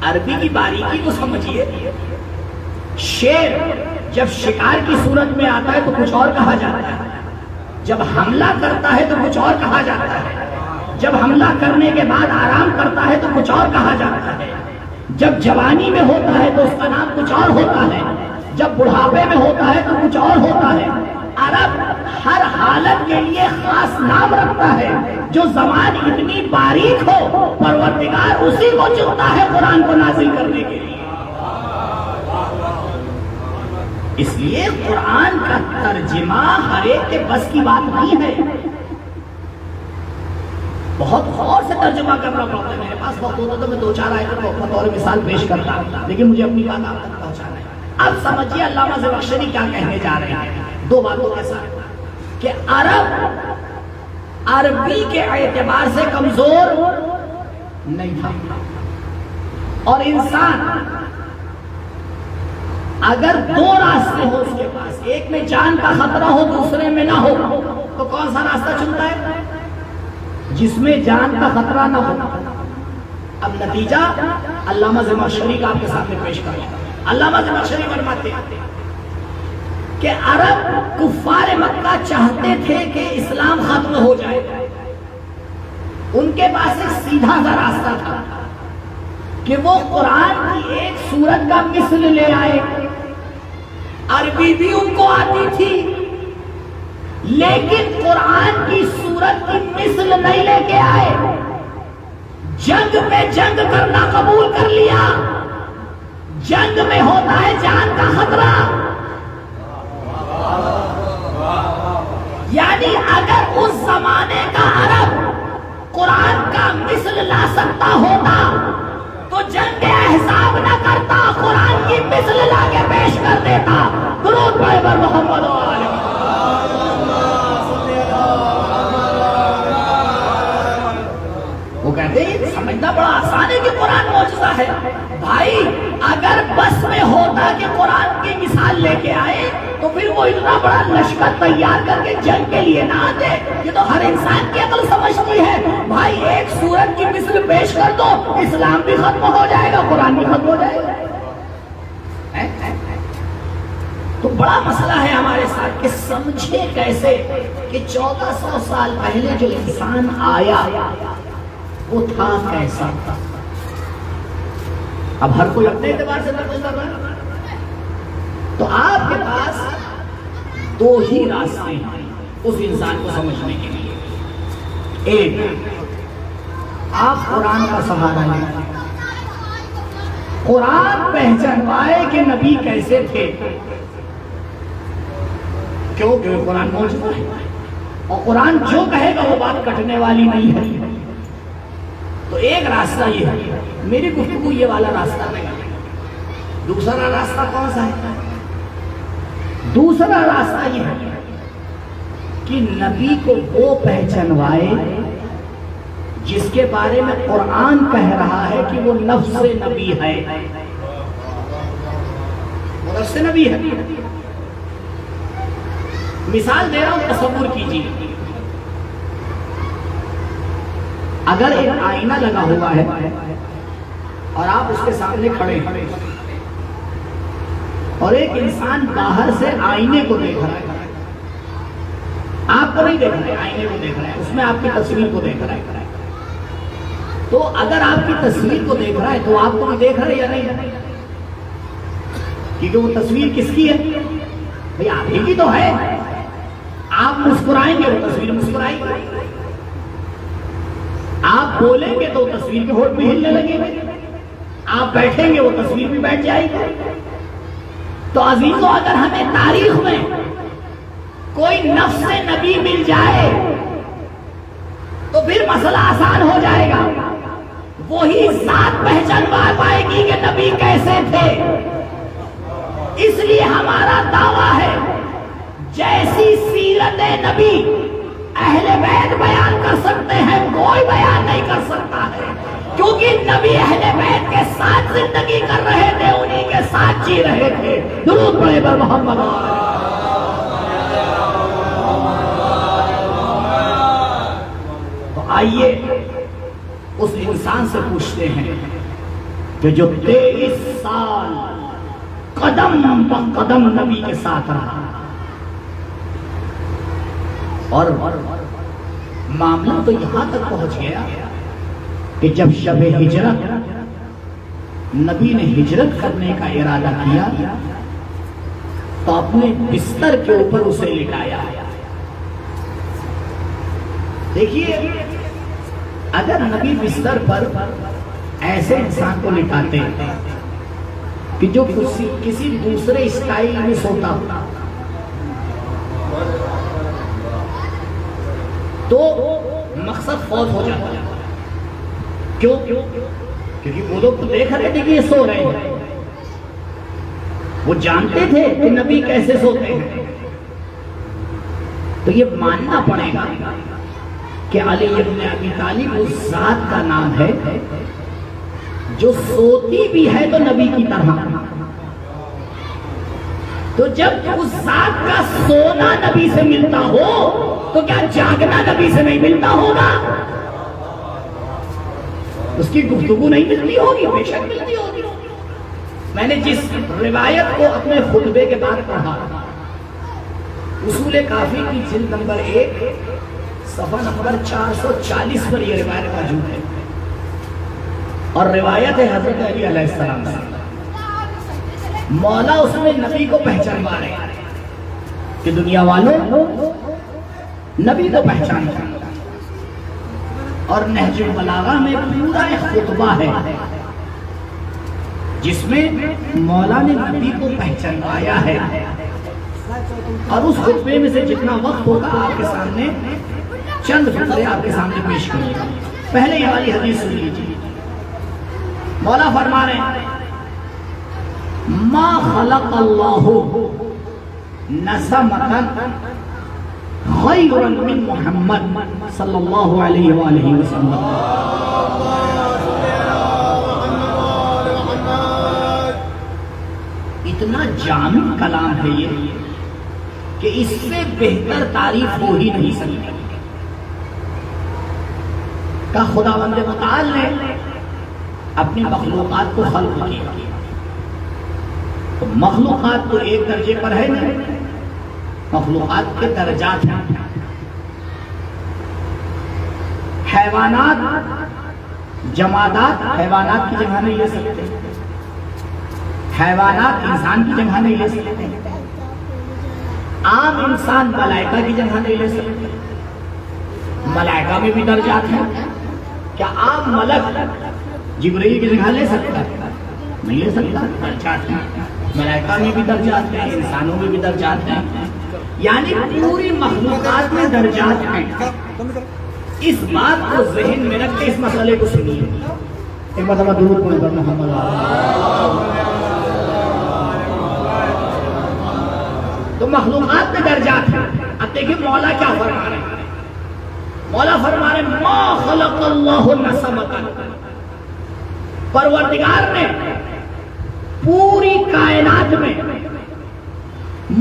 عربی کی باریکی کو سمجھیے، شعر جب شکار کی صورت میں آتا ہے تو کچھ اور کہا جاتا ہے، جب حملہ کرتا ہے تو کچھ اور کہا جاتا ہے، جب حملہ کرنے کے بعد آرام کرتا ہے تو کچھ اور کہا جاتا ہے، جب جوانی میں ہوتا ہے تو اس کا نام کچھ اور ہوتا ہے، جب بڑھاپے میں ہوتا ہے تو کچھ اور ہوتا ہے۔ عرب ہر حالت کے لیے خاص نام رکھتا ہے۔ جو زبان اتنی باریک ہو، پروردگار اسی کو چنتا ہے قرآن کو نازل کرنے کے لیے۔ اس لیے قرآن کا ترجمہ ہر ایک کے بس کی بات نہیں ہے، بہت غور سے ترجمہ کرنا پڑتا ہے۔ میرے پاس وقت ہوتا تو میں 2-4 آیتوں کو بطور مثال پیش کرتا، لیکن مجھے اپنی بات آپ تک پہنچانا ہے۔ اب سمجھیے علامہ زمخشری کیا کہنے جا رہے ہیں 2 باتوں کے ساتھ، کہ عرب عربی کے اعتبار سے کمزور نہیں تھا، اور انسان اگر 2 راستے ہو اس کے پاس، ایک میں جان کا خطرہ ہو دوسرے میں نہ ہو، تو کون سا راستہ چنتا ہے؟ جس میں جان کا خطرہ نہ ہو۔ اب نتیجہ علامہ زمخشری کا آپ کے سامنے پیش کریں۔ علامہ زمخشری فرماتے ہیں کہ عرب کفار مکہ چاہتے تھے کہ اسلام ختم ہو جائے. ان کے پاس ایک سیدھا سا راستہ تھا کہ وہ قرآن کی ایک سورت کا مثل لے آئے. عربی بھی ان کو آتی تھی لیکن قرآن کی سورت کی مثل نہیں لے کے آئے. جنگ میں جنگ کرنا قبول کر لیا. جنگ میں ہوتا ہے جان کا خطرہ. یعنی اگر اس زمانے کا عرب قرآن کا مثل لا سکتا ہوتا تو جنگ احزاب نہ کرتا, قرآن کی مثل لا کے پیش کر دیتا. درود پڑھے پر محمد و آلہ. وہ کہتے ہیں سمجھنا بڑا آسان ہے کہ قرآن معجزہ ہے. بھائی اگر بس میں ہوتا کہ قرآن کی مثال لے کے آئے تو پھر وہ اتنا بڑا لشکر تیار کر کے جنگ کے لیے نہ آتے. یہ تو ہر انسان کی عقل سمجھتی ہے. بھائی ایک سورت کی مثل پیش کر دو, اسلام بھی ختم ہو جائے گا, قرآن بھی ختم ہو جائے گا. تو بڑا مسئلہ ہے ہمارے ساتھ کہ سمجھے کیسے کہ 1400 سال پہلے جو انسان آیا وہ تھا کیسا. اب ہر کوئی اپنے اعتبار سے ترجمہ کر رہا ہے. تو آپ کے پاس دو ہی راستے ہیں اس انسان کو سمجھنے کے لیے. ایک, آپ قرآن کا سہارا لیں. قرآن پہچانوائے کہ نبی کیسے تھے. کیوں کہ قرآن معجزہ ہے اور قرآن جو کہے گا وہ بات کٹنے والی نہیں ہے. تو ایک راستہ یہ ہے. میری گفتگو یہ والا راستہ نہیں. دوسرا راستہ کون سا ہے؟ دوسرا راستہ یہ ہے کہ نبی کو وہ پہچانوائے جس کے بارے میں قرآن کہہ رہا ہے کہ وہ نفس نبی ہے. وہ نفس نبی ہے. مثال دے رہا ہوں, تصور کیجیے. اگر ایک آئینہ لگا ہوا ہے اور آپ اس کے سامنے کھڑے ہیں اور ایک انسان باہر سے آئینے کو دیکھ رہا ہے, آپ کو نہیں دیکھ رہا ہے, آئینے کو دیکھ رہا ہے, اس میں آپ کی تصویر کو دیکھ رہا ہے. تو اگر آپ کی تصویر کو دیکھ رہا ہے تو آپ کو بھی دیکھ رہا ہے یا نہیں؟ کیونکہ وہ تصویر کس کی ہے بھئی؟ آپ ہی کی تو ہے. آپ مسکرائیں گے وہ تصویر مسکرائے گی, آپ بولیں گے تو تصویر کے ہونٹ بھی ہلنے لگیں گے, آپ بیٹھیں گے وہ تصویر بھی بیٹھ جائے گی. تو عزیزو اگر ہمیں تاریخ میں کوئی نفس نبی مل جائے تو پھر مسئلہ آسان ہو جائے گا. وہی ذات پہچانوا پائے گی کہ نبی کیسے تھے. اس لیے ہمارا دعویٰ ہے جیسی سیرت نبی اہل بیت بیان کر سکتے ہیں کوئی بیان نہیں کر سکتا ہے, کیونکہ نبی اہل بیت کے ساتھ زندگی کر رہے تھے, انہی کے ساتھ جی رہے تھے. درود پڑھے پر محمد. تو آئیے اس انسان سے پوچھتے ہیں کہ جو 23 سال قدم پہ قدم نبی کے ساتھ رہا اور معاملہ تو یہاں تک پہنچ گیا کہ جب شب ہجرت نبی نے ہجرت کرنے کا ارادہ کیا تو اپنے بستر کے اوپر اسے لٹایا. دیکھیے اگر نبی بستر پر ایسے انسان کو لٹاتے کہ جو کسی دوسرے اسٹائل میں سوتا تو مقصد فوت ہو جاتا. کیوں؟ کیونکہ وہ لوگ تو دیکھ رہے تھے کہ یہ سو رہے ہیں, وہ جانتے تھے کہ نبی کیسے سوتے ہیں. تو یہ ماننا پڑے گا کہ علی ابن ابی طالب اس ذات کا نام ہے جو سوتی بھی ہے تو نبی کی طرح. تو جب اس ذات کا سونا نبی سے ملتا ہو تو کیا جاگنا نبی سے نہیں ملتا ہوگا؟ اس کی گفتگو نہیں ملتی ہوگی؟ بے شک ملتی ہوگی. میں نے جس روایت کو اپنے خطبے کے بعد پڑھا اصول کافی کی جلد نمبر 1 صفحہ نمبر 440 پر یہ روایت موجود ہے، اور روایت ہے حضرت علی علیہ السلام سے۔ مولا اس میں نبی کو پہچانوا رہے ہیں کہ دنیا والوں نبی کو پہچانو، اور نہج البلاغہ میں پورا ایک خطبہ ہے جس میں مولا نے نبی کو پہچانوایا ہے، اور اس خطبے میں سے جتنا وقت ہوگا آپ کے سامنے چند فقرے آپ کے سامنے پیش کریں گے۔ پہلے یہ والی حدیث سن لیجیے۔ مولا فرما رہے ہیں ما خلق اللہ نسمۃ خیرا من محمد صلی اللہ علیہ وآلہ وسلم۔ اتنا جامع کلام ہے یہ کہ اس سے بہتر تعریف ہو ہی نہیں سکتی کہ خداوند متعال نے اپنی مخلوقات کو خلق کیا۔ تو مخلوقات تو ایک درجے پر ہے نہیں، مخلوقات کے درجات ہیں۔ حیوانات جمادات حیوانات کی جگہ نہیں لے سکتے، حیوانات انسان کی جگہ نہیں لے سکتے، عام انسان ملائکہ کی جگہ نہیں لے سکتے۔ ملائکہ میں بھی درجات ہیں، کیا عام ملک جبرائیل کی جگہ لے سکتا ہے؟ نہیں لے سکتا، درجات ہیں۔ ملائکہ میں بھی درجات ہیں، انسانوں میں بھی درجات ہیں، یعنی پوری مخلوقات میں درجات ہیں۔ اس بات کو ذہن میں رکھ کے اس مسئلے کو سنیے۔ ایک مرتبہ درود پڑھ کر محمد تو مخلوقات میں درجات ہیں۔ اب دیکھیں مولا کیا فرما رہے ہیں۔ مولا فرما رہے ہیں ما خلق اللہ نسمۃ، پروردگار نے پوری کائنات میں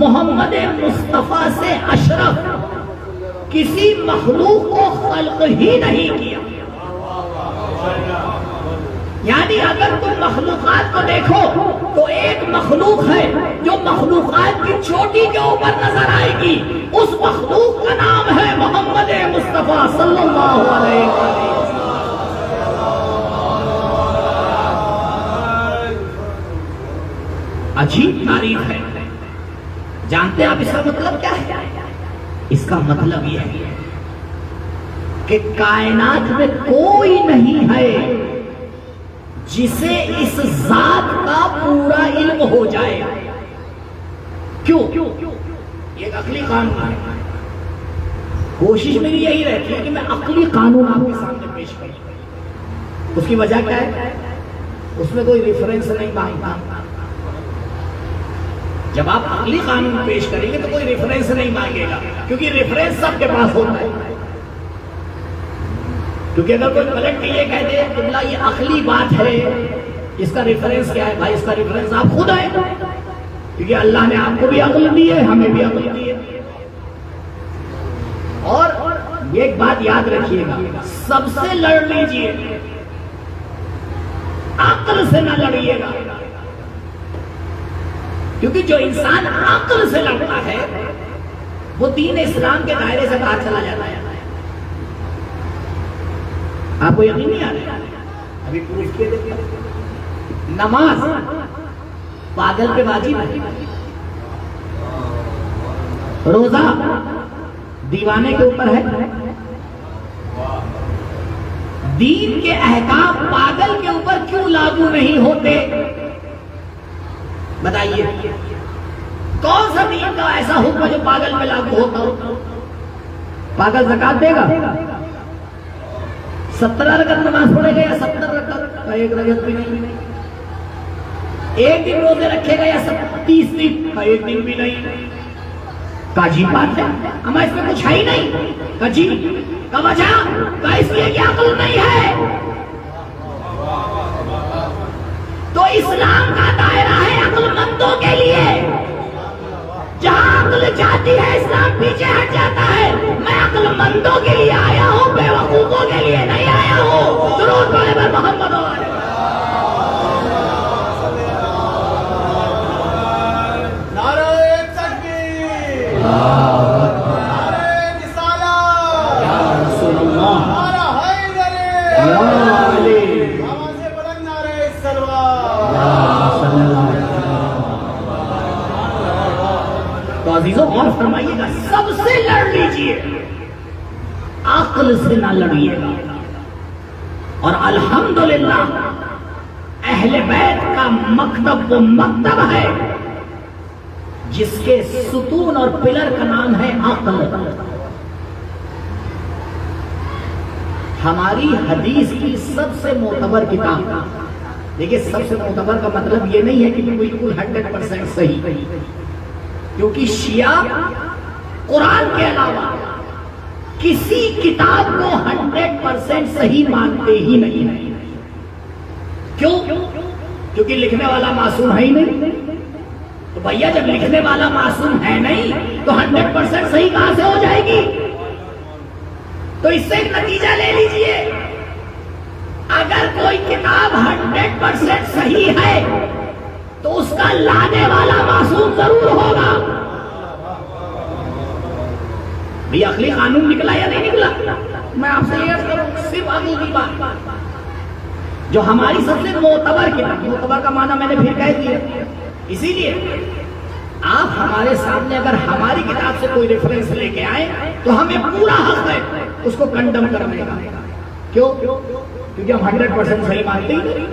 محمد مصطفیٰ سے اشرف کسی مخلوق کو خلق ہی نہیں کیا۔ یعنی اگر تم مخلوقات کو دیکھو تو ایک مخلوق ہے جو مخلوقات کی چوٹی کے اوپر نظر آئے گی، اس مخلوق کا نام ہے محمد مصطفیٰ صلی اللہ علیہ وسلم۔ عجیب تعریف ہے۔ جانتے ہیں آپ اس کا مطلب کیا ہے؟ اس کا مطلب یہ ہے کہ کائنات میں کوئی نہیں ہے جسے اس ذات کا پورا علم ہو جائے۔ کیوں؟ یہ ایک عقلی قانون ہے۔ کوشش میری یہی رہتی ہے کہ میں عقلی قانون آپ کے سامنے پیش کروں۔ اس کی وجہ کیا ہے؟ اس میں کوئی ریفرنس نہیں مانگتا۔ جب آپ عقلی قانون پیش کریں گے تو کوئی ریفرنس نہیں مانگے گا، کیونکہ ریفرنس سب کے پاس ہوتا ہے۔ کیونکہ اگر کوئی پلٹ کے یہ کہتے ہیں قبلہ یہ عقلی بات ہے، اس کا ریفرنس کیا ہے؟ بھائی اس کا ریفرنس آپ خود ہیں، کیونکہ اللہ نے آپ کو بھی عقل دی ہے، ہمیں بھی عقل دی ہے۔ اور یہ ایک بات یاد رکھیے گا، سب سے لڑ لیجئے، عقل سے نہ لڑیے گا، کیونکہ جو انسان عقل سے لڑتا ہے وہ دین اسلام کے دائرے سے باہر چلا جاتا ہے۔ آپ کو یقین نہیں آ رہا؟ ابھی پروف کیے دیکھیں، نماز پاگل پہ واجب ہے، روزہ دیوانے کے اوپر ہے، دین کے احکام پاگل کے اوپر کیوں لاگو نہیں ہوتے؟ بتائیے کون سا دین کا ایسا حکم ہے جو پاگل میں لاگو ہوتا ہو؟ پاگل زکات دے گا، 17 رکعت نماز پڑھے گا یا 70 رکعت؟ ایک رکعت بھی نہیں۔ ایک دن روزے رکھے گا یا 30 دن؟ ایک دن بھی نہیں۔ کاجی بات ہے، ہمیں اس میں کچھ ہے ہی نہیں۔ کاجی کا وجہ کا اس لیے کہ عقل نہیں ہے۔ تو اسلام کا دائرہ ہے عقل مندوں کے لیے، جہاں عقل جاتی ہے اسلام پیچھے ہٹ جاتا ہے۔ میں عقل مندوں کے لیے آیا ہوں، بے وقوفوں کے لیے نہیں آیا ہوں۔ درود پڑھے بر محمد والے۔ نعرہ تکبیر۔ علیہ آواز بلند نعرہ سلوات. صلی اللہ علیہ وسلم. تو عزیزوں غور فرمائیے گا، سب سے لڑ لیجئے، عقل سے نہ لڑیے گا. اور الحمدللہ اہل بیت کا مکتب وہ مکتب ہے جس کے ستون اور پلر کا نام ہے عقل. ہماری حدیث کی سب سے معتبر کتاب، دیکھیے سب سے معتبر کا مطلب یہ نہیں ہے کہ بالکل 100% صحیح، کیونکہ شیعہ قرآن کے علاوہ کسی کتاب کو 100% صحیح مانتے ہی نہیں. کیوں؟ کیونکہ لکھنے والا معصوم ہے ہی نہیں. تو بھیا جب لکھنے والا معصوم ہے نہیں تو 100% صحیح کہاں سے ہو جائے گی؟ تو اس سے ایک نتیجہ لے لیجئے، اگر کوئی کتاب 100% صحیح ہے تو اس کا لانے والا معصوم ضرور ہوگا. بھی عقلی قانون نکلا یا نہیں نکلا؟ میں آپ سے یہ کروں صرف عقل کی بات. جو ہماری سب سے معتبر کتاب، معتبر کا معنی میں نے پھر کہہ دیا، اسی لیے آپ ہمارے سامنے اگر ہماری کتاب سے کوئی ریفرنس لے کے آئے تو ہمیں پورا حق ہے اس کو کنڈم کرنے کا. کیوں؟ کیونکہ ہم 100% صحیح مانتے ہی نہیں.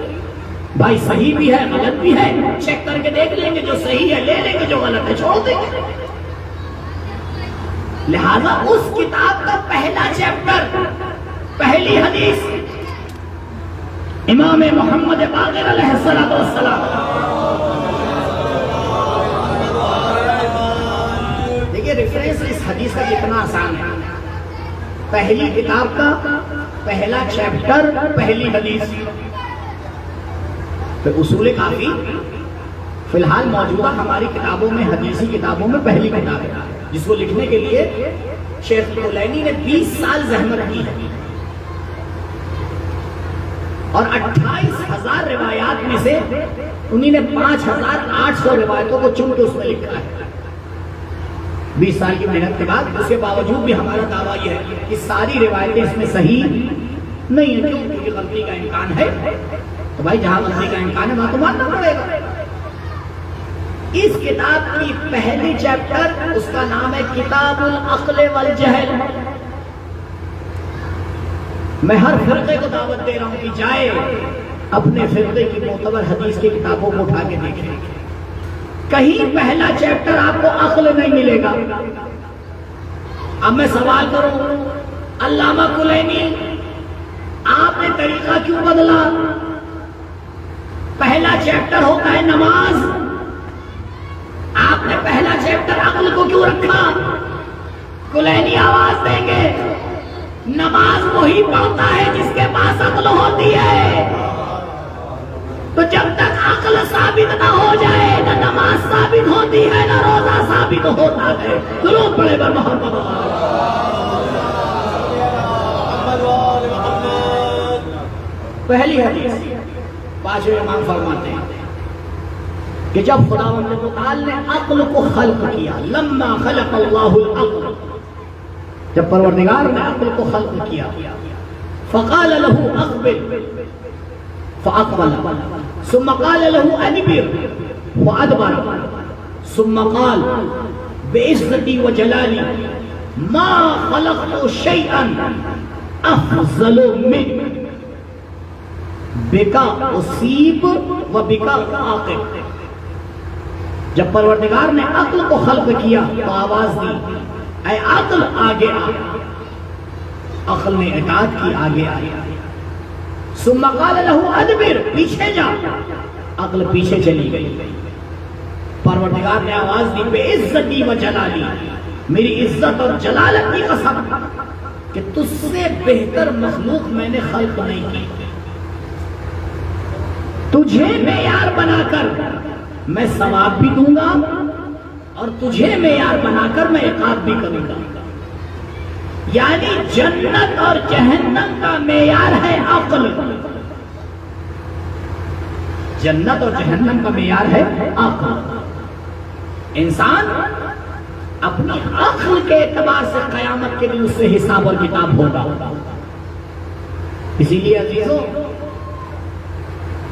بھائی صحیح بھی ہے غلط بھی ہے، چیک کر کے دیکھ لیں گے، جو صحیح ہے لے لیں گے، جو غلط ہے چھوڑ دیں گے. لہذا اس کتاب کا پہلا چیپٹر، پہلی حدیث امام محمد باقر علیہ السلام. دیکھیے ریفرنس اس حدیث کا کتنا آسان ہے. پہلی کتاب کا پہلا چیپٹر، پہلی حدیث. پھر اصول کافی فی الحال موجودہ ہماری کتابوں میں، حدیثی کتابوں میں پہلی کتاب ہے جس کو لکھنے کے لیے شیخ کلینی نے 20 سال زحمت کی ہے اور 28,000 روایات میں سے انہی نے 5,800 روایتوں کو چن کے اس میں لکھا ہے 20 سال کی محنت کے بعد. اس کے باوجود بھی ہمارا دعویٰ یہ ہے کہ ساری روایتیں اس میں صحیح نہیں ہیں. کیوں؟ کیونکہ غلطی کا امکان ہے. تو بھائی جہاں غلطی کا امکان ہے وہاں تو ماننا پڑے گا. اس کتاب کی پہلی چیپٹر، اس کا نام ہے کتاب العقل والجہل. میں ہر فرقے کو دعوت دے رہا ہوں کہ جائے اپنے فرقے کی معتبر حدیث کی کتابوں کو اٹھا کے دیکھیں، کہیں پہلا چیپٹر آپ کو عقل نہیں ملے گا. اب میں سوال کروں، علامہ کلینی آپ نے طریقہ کیوں بدلا؟ پہلا چیپٹر ہوتا ہے نماز، آپ نے پہلا چیپٹر عقل کو کیوں رکھا؟ کلینی آواز دیں گے، نماز وہی پڑھتا ہے جس کے پاس عقل ہوتی ہے. تو جب تک عقل ثابت نہ ہو جائے نہ نماز ثابت ہوتی ہے نہ روزہ ثابت ہوتا ہے. درود پڑھے بر محمد. پہلی حدیث پانچویں امام فرماتے ہیں کہ جب خداوند متعال نے عقل کو خلق کیا، لما خلق اللہ العقل، جب پروردگار نے عقل کو خلق کیا، فقال له اقبل فاقبل، ثم قال له ادبر فادبر، ثم قال بعزتي وجلالي ما خلقت شيئا افضل منك بکا اصیب و بکا عاقب. جب پروردگار نے عقل کو خلق کیا تو آواز دی، اے عقل آگے آ. عقل نے اطاعت کی، آگے آیا. ثم قال له ادبر، پیچھے جا. عقل پیچھے چلی گئی. پروردگار نے آواز دی، بعزتی و جلالی، میری عزت اور جلالت کی قسم کہ تجھ سے بہتر مخلوق میں نے خلق نہیں کی. تجھے معیار بنا کر میں ثواب بھی دوں گا اور تجھے معیار بنا کر میں عقاب بھی کروں گا. یعنی جنت اور جہنم کا معیار ہے عقل. جنت اور جہنم کا معیار ہے عقل. انسان اپنی عقل کے اعتبار سے قیامت کے دن اس سے حساب اور کتاب ہوگا. اسی لیے عزیزوں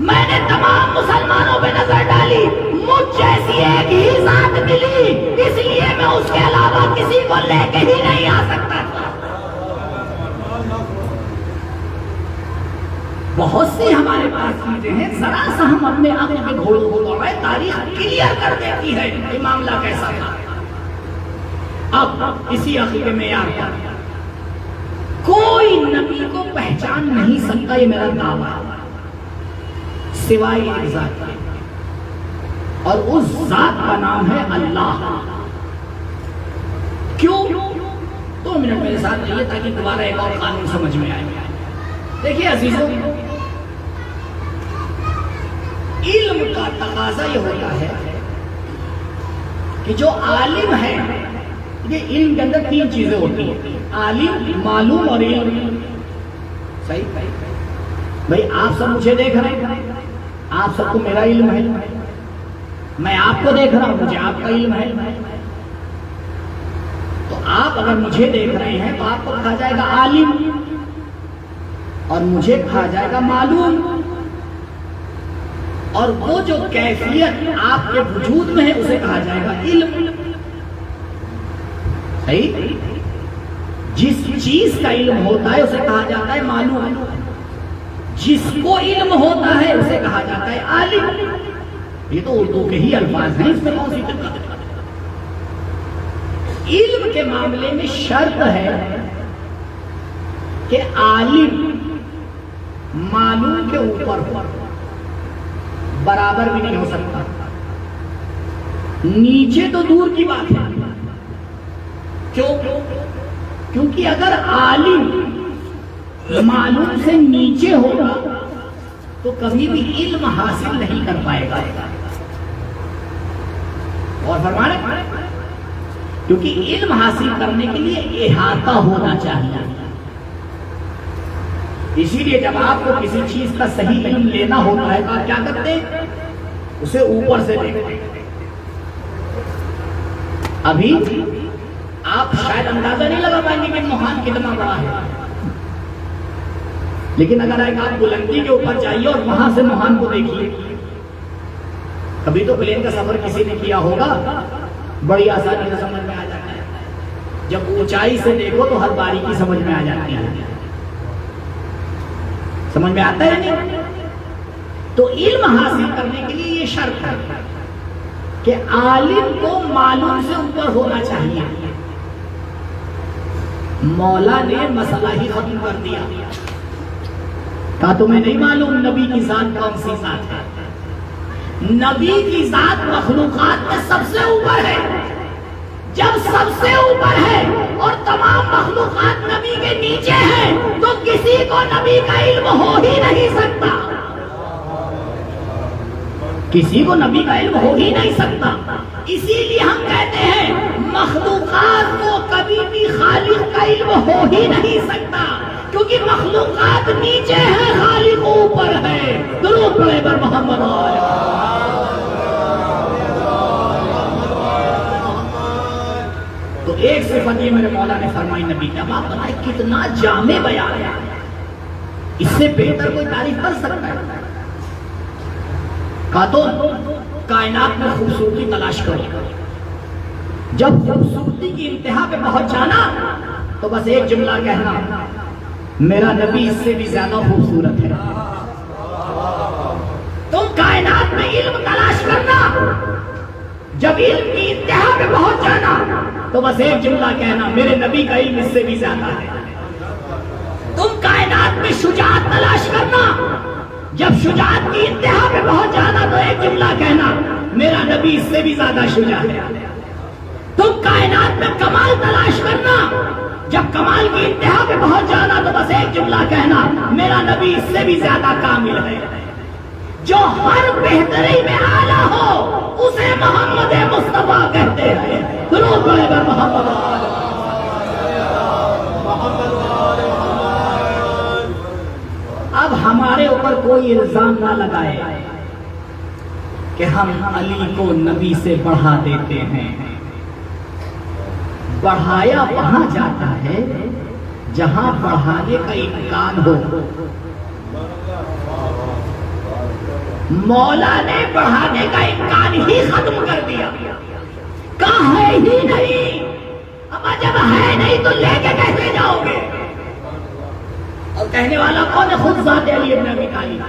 میں نے تمام مسلمانوں پہ نظر ڈالی، مجھ جیسی ایک ہی ذات ملی، اس لیے میں اس کے علاوہ کسی کو لے کے ہی نہیں آ سکتا تھا۔ بہت سی ہمارے پاس چیزیں ہیں، ذرا سا ہم اپنے عقل میں گھوڑ دوڑائیں، تاریخ کلیئر کر دیتی ہے کہ معاملہ کیسا تھا۔ اب اسی عقل کے معیار پر کوئی نبی کو پہچان نہیں سکتا، یہ میرا دعویٰ ہے، سوائے ایک ذات کے، اور اس ذات کا نام ہے اللہ۔ کیوں؟ 2 منٹ میرے ساتھ رہیے تاکہ دوبارہ ایک اور قانون سمجھ میں آئے۔ دیکھیے عزیزوں، علم کا تقاضا یہ ہوتا ہے کہ جو عالم ہے، یہ علم کے اندر 3 چیزیں ہوتی ہیں، عالم، معلوم اور علم۔ صحیح بھائی، آپ سب مجھے دیکھ رہے ہیں، آپ سب کو میرا علم ہے، میں آپ کو دیکھ رہا ہوں، مجھے آپ کا علم ہے۔ تو آپ اگر مجھے دیکھ رہے ہیں تو آپ کو کہا جائے گا عالم، اور مجھے کہا جائے گا معلوم، اور وہ جو کیفیت آپ کے وجود میں ہے اسے کہا جائے گا علم۔ صحیح؟ جس چیز کا علم ہوتا ہے اسے کہا جاتا ہے معلوم، جس کو علم ہوتا ہے اسے کہا جاتا ہے عالم۔ یہ تو اردو کے ہی الفاظ ہیں، اس میں کون سی دقت ہے؟ علم کے معاملے میں شرط ہے کہ عالم معلوم کے اوپر برابر بھی نہیں ہو سکتا، نیچے تو دور کی بات ہے۔ کیوں؟ کیونکہ اگر عالم معلوم سے نیچے ہوگا تو کبھی بھی علم حاصل نہیں کر پائے گا۔ اور فرمانے، کیونکہ علم حاصل کرنے کے لیے احاطہ ہونا چاہیے۔ اسی لیے جب آپ کو کسی چیز کا صحیح علم لینا ہوتا ہے تو آپ کیا کرتے ہیں؟ اسے اوپر سے دیکھتے ہیں۔ ابھی آپ شاید اندازہ نہیں لگا پائیں گے کہ موہان کتنا بڑا ہے، لیکن اگر آپ بلندی کے اوپر جائیے اور وہاں سے موہان کو دیکھیے، کبھی تو پلین کا سفر کسی نے کیا ہوگا، بڑی آسانی سے سمجھ میں آ جاتا ہے۔ جب اونچائی سے دیکھو تو ہر باریکی سمجھ میں آ جاتی ہے۔ سمجھ میں آتا ہے نہیں؟ تو علم حاصل کرنے کے لیے یہ شرط ہے کہ عالم کو معلوم سے اوپر ہونا چاہیے۔ مولا نے مسئلہ ہی ختم کر دیا، کہا تمہیں نہیں معلوم نبی کی ذات کون سی ذات ہے؟ نبی کی ذات مخلوقات میں سب سے اوپر ہے۔ جب سب سے اوپر ہے اور تمام مخلوقات نبی کے نیچے ہیں تو کسی کو نبی کا علم ہو ہی نہیں سکتا، کسی کو نبی کا علم ہو ہی نہیں سکتا۔ اسی لیے ہم کہتے ہیں مخلوقات کو کبھی بھی خالق کا علم ہو ہی نہیں سکتا، کیونکہ مخلوقات نیچے ہیں، خالق اوپر ہے۔ درود پڑھے بر محمد تو ایک صفت یہ میرے مولا نے فرمائی نبی کی، اب آپ بتائیں کتنا جامع بیان ہے، اس سے بہتر کوئی تعریف کر سکتا ہے؟ کہا تو کائنات میں خوبصورتی تلاش کرو، جب خوبصورتی کی انتہا پہ پہنچ جانا تو بس ایک جملہ کہنا، میرا نبی اس سے بھی زیادہ خوبصورت ہے۔ تم کائنات میں علم تلاش کرنا، جب علم کی انتہا پہ پہنچ جانا تو بس ایک جملہ کہنا، میرے نبی کا علم اس سے بھی زیادہ ہے۔ تم کائنات میں شجاعت تلاش کرنا، جب شجاعت کی انتہا پہ پہنچ جانا تو ایک جملہ کہنا، میرا نبی اس سے بھی زیادہ شجاع ہے۔ تم کائنات میں کمال تلاش کرنا، جب کمال کی انتہا پہ پہنچ جانا تو بس ایک جملہ کہنا، میرا نبی اس سے بھی زیادہ کامل ہے۔ جو ہر بہتری میں اعلیٰ ہو اسے محمد مصطفیٰ کہتے ہیں۔ درود پڑھے بر محمد۔ اب ہمارے اوپر کوئی الزام نہ لگائے کہ ہم علی کو نبی سے بڑھا دیتے ہیں۔ بڑھایا وہاں جاتا ہے جہاں بڑھانے کا امکان ہو۔ مولا نے بڑھانے کا امکان ہی ختم کر دیا، کہا ہے ہی نہیں، اب جب ہے نہیں تو لے کے کیسے جاؤ گے؟ اور کہنے والا کون ہے؟ خود ذات علی ابن ابی طالب۔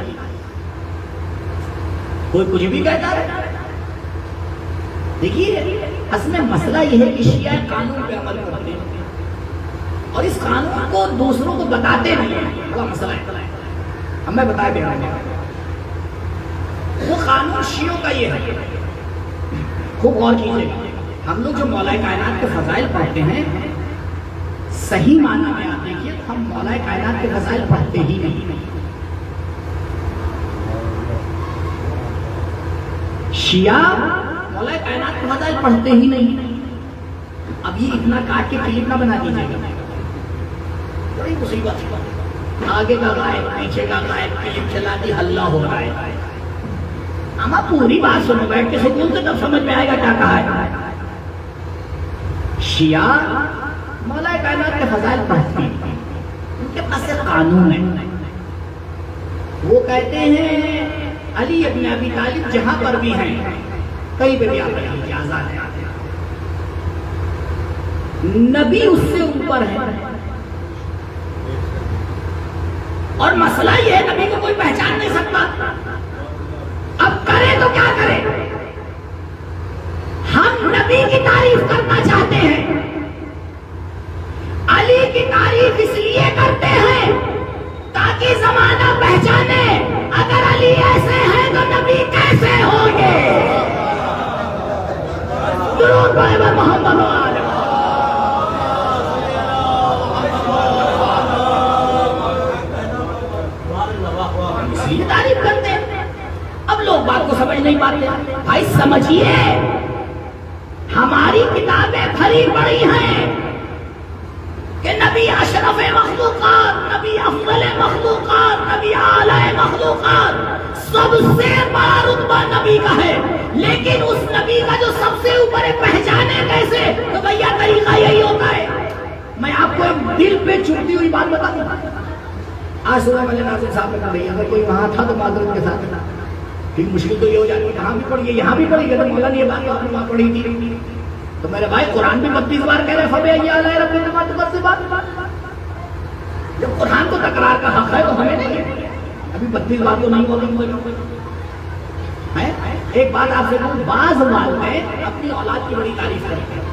کوئی کچھ بھی کہتا ہے۔ دیکھیے اصل میں مسئلہ یہ ہے کہ شیعہ قانون پہ عمل کرتے ہیں اور اس قانون کو دوسروں کو بتاتے نہیں ہیں، وہ مسئلہ ہے۔ اب میں بتا دے رہا ہوں، وہ قانون شیعوں کا یہ ہے، خوب غور کیجیے گا۔ ہم لوگ جو مولا کائنات کے فضائل پڑھتے ہیں، صحیح معنی میں آپ دیکھیے ہم مولا کائنات کے فضائل پڑھتے ہی نہیں۔ شیعہ مولا کائنات کے فضائل پڑھتے ہی نہیں۔ اب یہ اتنا کاٹ کے کلپ نہ بنا دیجیے گا، بڑی مصیبت ہے۔ آگے کا غائب، پیچھے کا غائب، کلپ چلا دی، ہلہ ہو رہا ہے۔ ہم پوری بات سنو، بیٹھ کے سکون سے تب سمجھ میں آئے گا کیا کہا ہے۔ شیعہ مولا کائنات کے فضائل پڑھتے ہیں، ان کے پاس ایک قانون ہے، وہ کہتے ہیں علی ابن ابی طالب جہاں پر بھی ہیں، کہیں پہ بھی آپ رہیے، آزاد ہے، نبی اس سے اوپر ہے، اور مسئلہ یہ ہے نبی کو کوئی پہچان نہیں سکتا۔ اب کرے تو کیا کرے؟ ہم نبی کی تعریف کرنا چاہتے ہیں، علی کی تعریف اس لیے کرتے ہیں تاکہ زمانہ پہچانے اگر علی ایسے ہیں تو نبی کیسے ہوں گے۔ درود پڑھے محمد و آلہ۔ اس لیے تعریف کرتے ہیں۔ اب لوگ بات کو سمجھ نہیں پاتے۔ بھائی سمجھیے، ہماری کتابیں بھری پڑی ہیں کہ نبی اشرف مخلوقات، نبی افضل مخلوقات، نبی اعلی مخلوقات، سب سے بڑا رتبہ نبی کا ہے، لیکن اس نبی کا جو سب سے اوپر ہے پہچانے کیسے؟ تو بھیا طریقہ یہی ہوتا ہے۔ میں آپ کو ایک دل پہ چبھتی ہوئی بات بتا دوں۔ آج صبح میں نے ناظر صاحب نے کہا بھائی اگر کوئی وہاں تھا تو معذرت کے ساتھ، پھر مشکل تو یہ ہو جاتی ہے کہاں بھی پڑھی ہے، یہاں بھی پڑھی گئی تو مولا نے یہ بات آپ نے وہاں پڑھی تھی، تو میرے بھائی قرآن بھی 32 بار کہہ رہے فَبِأَيِّ آلَاءِ رَبِّكُمَا تُكَذِّبَانِ۔ جب قرآن کو تکرار کا حق ہے تو ہمیں نہیں ہے، ابھی 32 بار تو نہیں بولیں گے۔ ایک بات آپ سے کہوں، بعض والدین اپنی اولاد کی بڑی تعریف کرتے ہیں،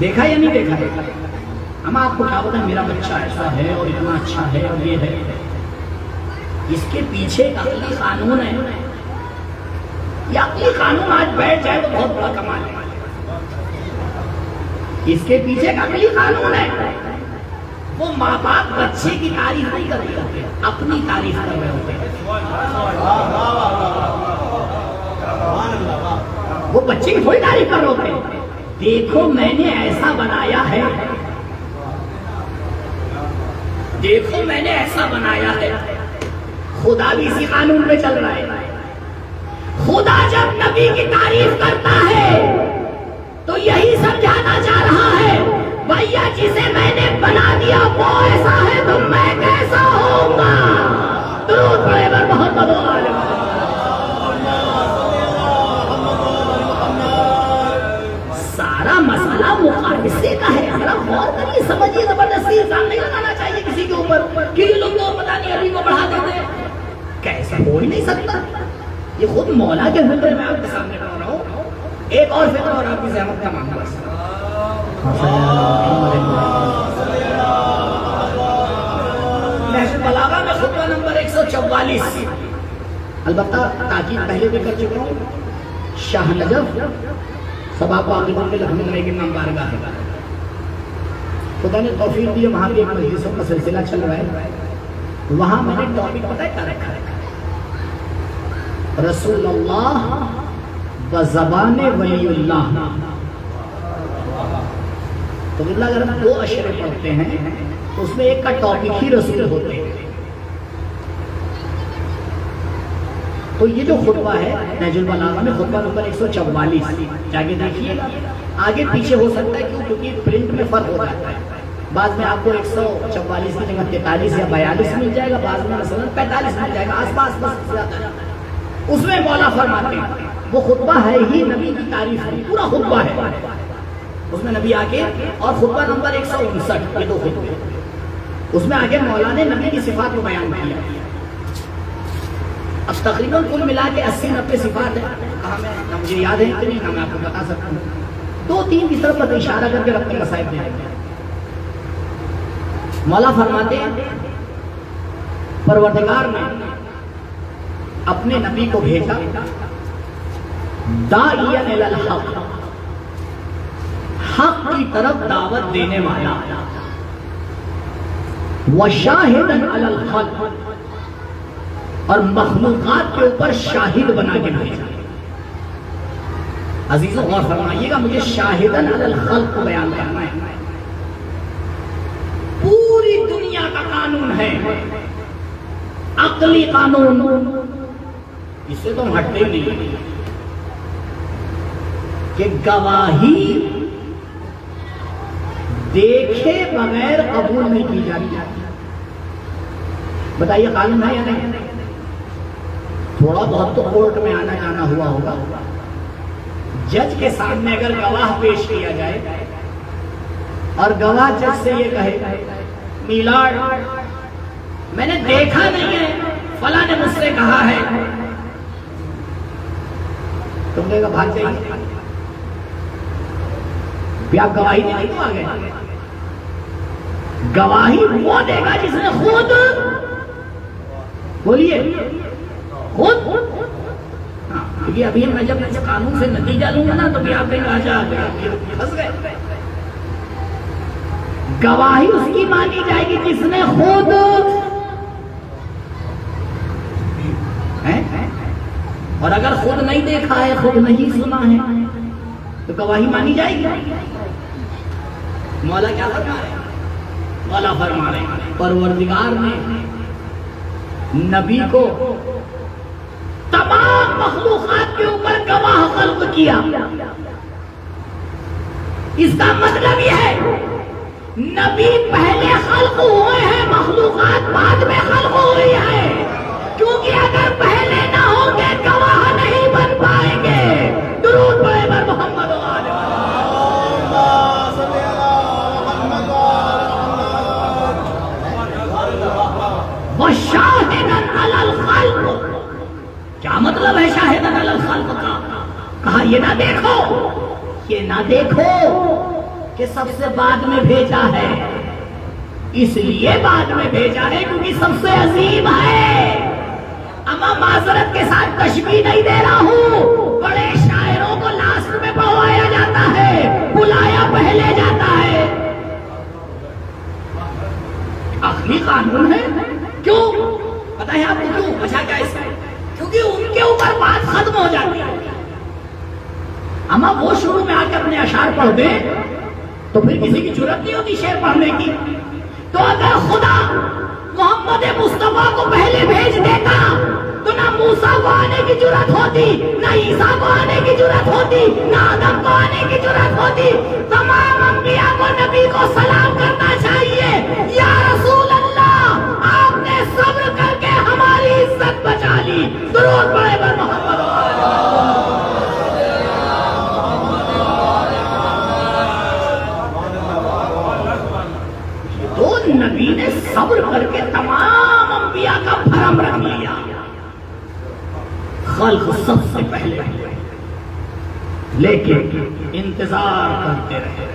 دیکھا یا نہیں دیکھا ہے؟ ہم آپ کو کیا بتائیں میرا بچہ ایسا ہے اور اتنا اچھا ہے اور یہ ہے، اس کے پیچھے ایک عقلی قانون ہے۔ یہ عقلی قانون آج بیٹھ جائے تو بہت بڑا کمال ہے۔ اس کے پیچھے ایک عقلی قانون ہے، وہ ماں باپ بچے کی تعریف نہیں کر رہے ہوتے، اپنی تعریف کر رہے ہوتے ہیں۔ وہ بچے کی تھوڑی تعریف کر رہے ہوتے ہیں، دیکھو میں نے ایسا بنایا ہے، دیکھو میں نے ایسا بنایا ہے۔ خدا بھی اسی قانون پہ چل رہا ہے۔ خدا جب نبی کی تعریف کرتا ہے تو یہی سمجھانا چاہ رہا ہے بھیا جسے میں نے بنا دیا وہ ایسا ہے تو میں کیسا ہوں گا۔ درود پڑھے بر محمد و آلہ۔ سارا مسئلہ مقایسے کا ہے، ذرا غور کریے، سمجھیے، زبردستی الزام نہیں لگانا چاہیے کسی کے اوپر کہ یہ لوگ تو پتہ نہیں علی کو بڑھا دیتے ہیں، کیسا ہو ہی نہیں سکتا۔ یہ خود مولا کے فکر میں آپ کے سامنے کر رہا ہوں۔ ایک اور فکر اور آپ کی زحمت کا معاملہ ہے۔ نہج البلاغہ میں خطبہ نمبر 144، البتہ تاکید پہلے بھی کر چکا ہوں، شاہ نجف سب آپ کو عاقبت میں لکھنے میں نام بارگاہ ہے، خدا نے توفیق دی، وہاں بھی ایک مجلسوں کا سلسلہ چل رہا ہے، وہاں میں نے ٹاپک پتہ ہے کیا رکھا ہے؟ رسول اللہ بزبان ولی اللہ۔ تو اللہ اگر ہم 2 اشرے پڑھتے ہیں تو اس میں ایک کا ٹاپک ہی رسول ہوتے ہیں۔ تو یہ جو خطبہ ہے نہج البلاغہ میں خطبہ نمبر 144، جا کے دیکھیے گا، آگے پیچھے ہو سکتا ہے کیوں؟ کیونکہ پرنٹ میں فرق ہو جاتا ہے۔ بعض میں آپ کو 144 کی جگہ 43 یا 42 مل جائے گا، بعض میں مثلا 45 مل جائے گا، آس پاس بس زیادہ۔ اس میں مولا فرماتے ہیں وہ خطبہ ہے ہی نبی کی تعریف ہے، پورا خطبہ ہے اس میں نبی آگے، اور خطبہ نمبر 159 یہ دو خطبے، اس میں آگے مولا نے نبی کی صفات کو بیان کیا۔ اب تقریباً کل ملا کے 80-90 صفات ہیں، کہاں میں نہ مجھے یاد ہے اتنی، نہ میں آپ کو بتا سکتا ہوں، 2-3 کی طرف پر اشارہ کر کے اپنے مسائل دیں۔ مولا فرماتے ہیں پروردگار نے اپنے نبی کو بھیجا داعیاً الی الحق، حق کی طرف دعوت دینے والا، وشاہداً علی الخلق، اور مخلوقات کے اوپر شاہد بنا کے بھیجا۔ عزیزوں غور فرمائیے گا، مجھے شاہداً علی الخلق کو بیان کرنا ہے۔ پوری دنیا کا قانون ہے، عقلی قانون، اس سے تو ہم ہٹتے ہی نہیں کہ گواہی دیکھے بغیر قبول نہیں کی جاتی۔ بتائیے قانون ہے یا نہیں؟ تھوڑا بہت تو کورٹ میں آنا جانا ہوا ہوگا، جج کے سامنے اگر گواہ پیش کیا جائے اور گواہ جج سے یہ کہے میلارڈ میں نے دیکھا نہیں ہے، فلاں نے مجھ سے کہا ہے، تم نے کہا بھاگ جائیے، بھی آپ گواہی دینے تو آ گئے۔ گواہی وہ دے گا جس نے خود، بولیے خود، کیونکہ ابھی میں جب اس قانون سے نتیجہ لوں گا نا تو بھی آپ کہیں آجا پھنس گئے۔ گواہی اس کی مانی جائے گی جس نے خود، اور اگر خود نہیں دیکھا ہے، خود نہیں سنا ہے تو گواہی مانی جائے گی۔ مولا کیا فرما رہے ہیں؟ مولا فرما رہے ہیں پروردگار نے نبی کو تمام مخلوقات کے اوپر گواہ خلق کیا۔ اس کا مطلب یہ ہے نبی پہلے خلق ہوئے ہیں، مخلوقات بعد میں خلق ہوئی ہے، کیونکہ اگر پہلے نہ ہوں گے گواہ نہیں بن پائیں گے۔ درود پڑھے بر محمد و آل وشاہداً علی الخلق۔ کیا مطلب ہے شاہداً علی الخلق کا؟ کہا یہ نہ دیکھو، یہ نہ دیکھو کہ سب سے بعد میں بھیجا ہے، اس لیے بعد میں بھیجا ہے کیونکہ سب سے عظیم ہے۔ اما معذرت کے ساتھ تشبیہ نہیں دے رہا ہوں، بڑے شاعروں کو لاسٹ میں پڑھوایا جاتا ہے، بلایا پہلے جاتا ہے۔ عقلی قانون ہے۔ کیوں پتہ ہے آپ کو کیوں؟ وجہ کیا اس ہے؟ کیونکہ ان کے اوپر بات ختم ہو جاتی ہے۔ اما وہ شروع میں آ کے اپنے اشعار پڑھ دیں تو پھر کسی کی جرت نہیں ہوتی شعر پڑھنے کی۔ تو اگر خدا محمد مصطفیٰ کو پہلے بھیج دیتا تو نہ موسیٰ کو آنے کی جرت ہوتی، نہ عیسیٰ کو آنے کی جرت ہوتی، نہ آدم کو آنے کی جرت ہوتی۔ تمام انبیاء کو نبی کو سلام کرنا چاہیے، یا رسول اللہ آپ نے صبر کر کے ہماری عزت بچا لی۔ درود پڑھے بر محمد و آل تو نبی نے صبر کر کے تمام انبیاء کا بھرم رکھ لیا۔ خلق سب سے پہلے، لیکن انتظار کرتے رہے۔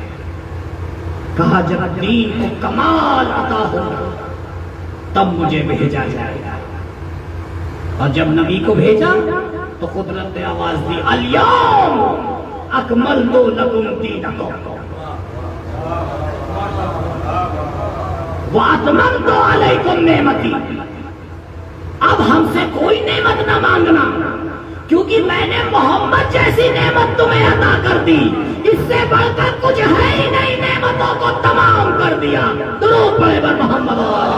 کہا جب دین کو کمال عطا ہوگا تب مجھے بھیجا جائے گا۔ اور جب نبی کو بھیجا تو قدرت نے آواز دی الیوم اکملت لکم دینکم وَأَتْمَمْتُ عَلَيْكُمْ نِعْمَتِي۔ اب ہم سے کوئی نعمت نہ مانگنا، کیونکہ میں نے محمد جیسی نعمت تمہیں عطا کر دی، اس سے بڑھ کر کچھ ہے ہی نہیں، نعمتوں کو تمام کر دیا۔ درود پڑھے بر محمد و آل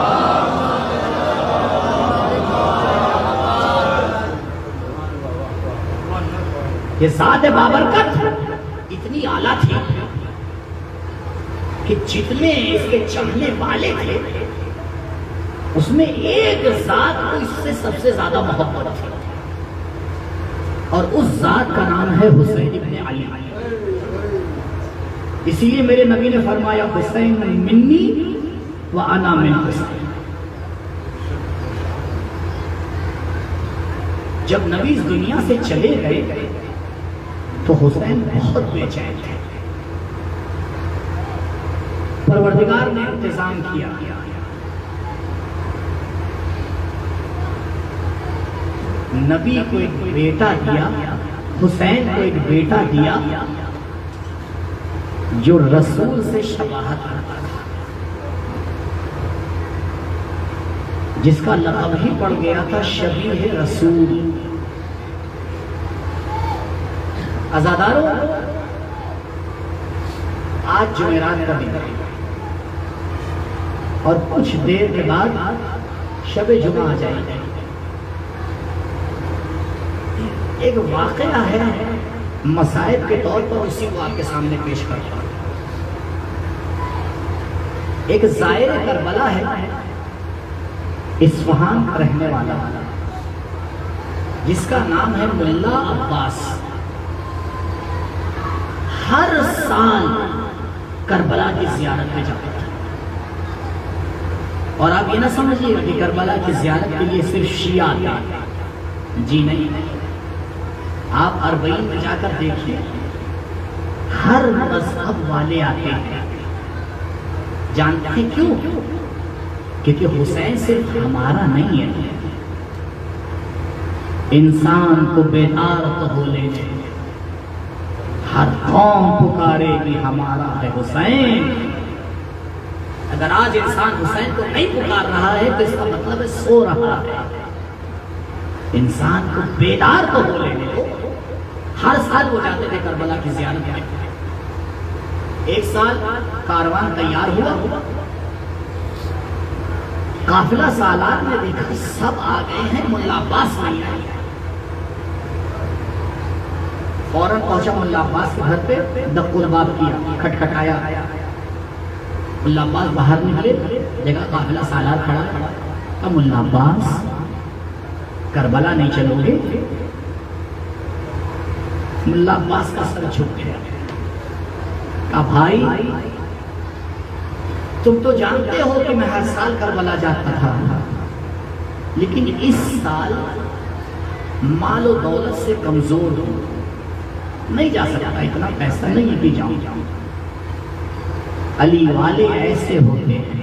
یہ ذات بابرکت اتنی اعلیٰ تھی کہ جتنے اس کے چاہنے والے تھے اس میں ایک ذات کو اس سے سب سے زیادہ محبت تھی، اور اس ذات کا نام ہے حسین ابن علی۔ اسی لیے میرے نبی نے فرمایا حسین منی و انا من حسین۔ جب نبی اس دنیا سے چلے گئے تو حسین بہت بے چین تھے۔ پروردگار نے انتظام کیا، نبی کو ایک بیٹا دیا، حسین کو ایک بیٹا دیا جو رسول سے شباہت کرتا تھا، جس کا لقب ہی پڑ گیا تھا شبیہ رسول۔ عزاداروں، آج جمعرات کا دن ہے اور کچھ دیر کے بعد شب جمعہ آ جائے گی۔ ایک واقعہ ہے، مصائب کے طور پر اسی کو آپ کے سامنے پیش کرتا ہوں۔ ایک زائر کربلا ہے، اصفہان کا رہنے والا، جس کا نام ہے ملا عباس۔ ہر سال کربلا کی زیارت میں جاتا تھا، اور آپ یہ نہ سمجھیے کہ کربلا کی زیارت کے لیے صرف شیعہ آتے ہیں، جی نہیں، آپ اربعین میں جا کر دیکھیے، ہر مذہب والے آتے ہیں۔ جانتے ہیں کیوں؟ کیونکہ حسین صرف ہمارا نہیں ہے، انسان کو بیدار تو ہو لینے، ہر قوم پکارے گی ہمارا ہے حسین۔ اگر آج انسان حسین کو نہیں پکار رہا ہے تو اس کا مطلب ہے سو رہا ہے۔ انسان کو بیدار تو ہو لینے کو۔ ہر سال وہ جاتے تھے کربلا کی زیارت میں۔ ایک سال کاروان تیار ہوا، قافلہ سالار نے دیکھا سب آ گئے ہیں، ملا عباس نہیں آئے۔ فوراً پہنچا ملا عباس کے گھر پہ، دق الباب کیا، کھٹکھٹایا۔ ملا عباس باہر نکلے، دیکھا قافلہ سالار کھڑا۔ کہا ملا عباس کربلا نہیں چلو گے؟ ملا عباس کا سر جھک گیا۔ کہا بھائی تم تو جانتے ہو کہ میں ہر سال کربلا جاتا تھا، لیکن اس سال مال و دولت سے کمزور ہوں، نہیں جا سکتا، اتنا پیسہ نہیں کہ جاؤں۔ علی والے ایسے ہوتے ہیں۔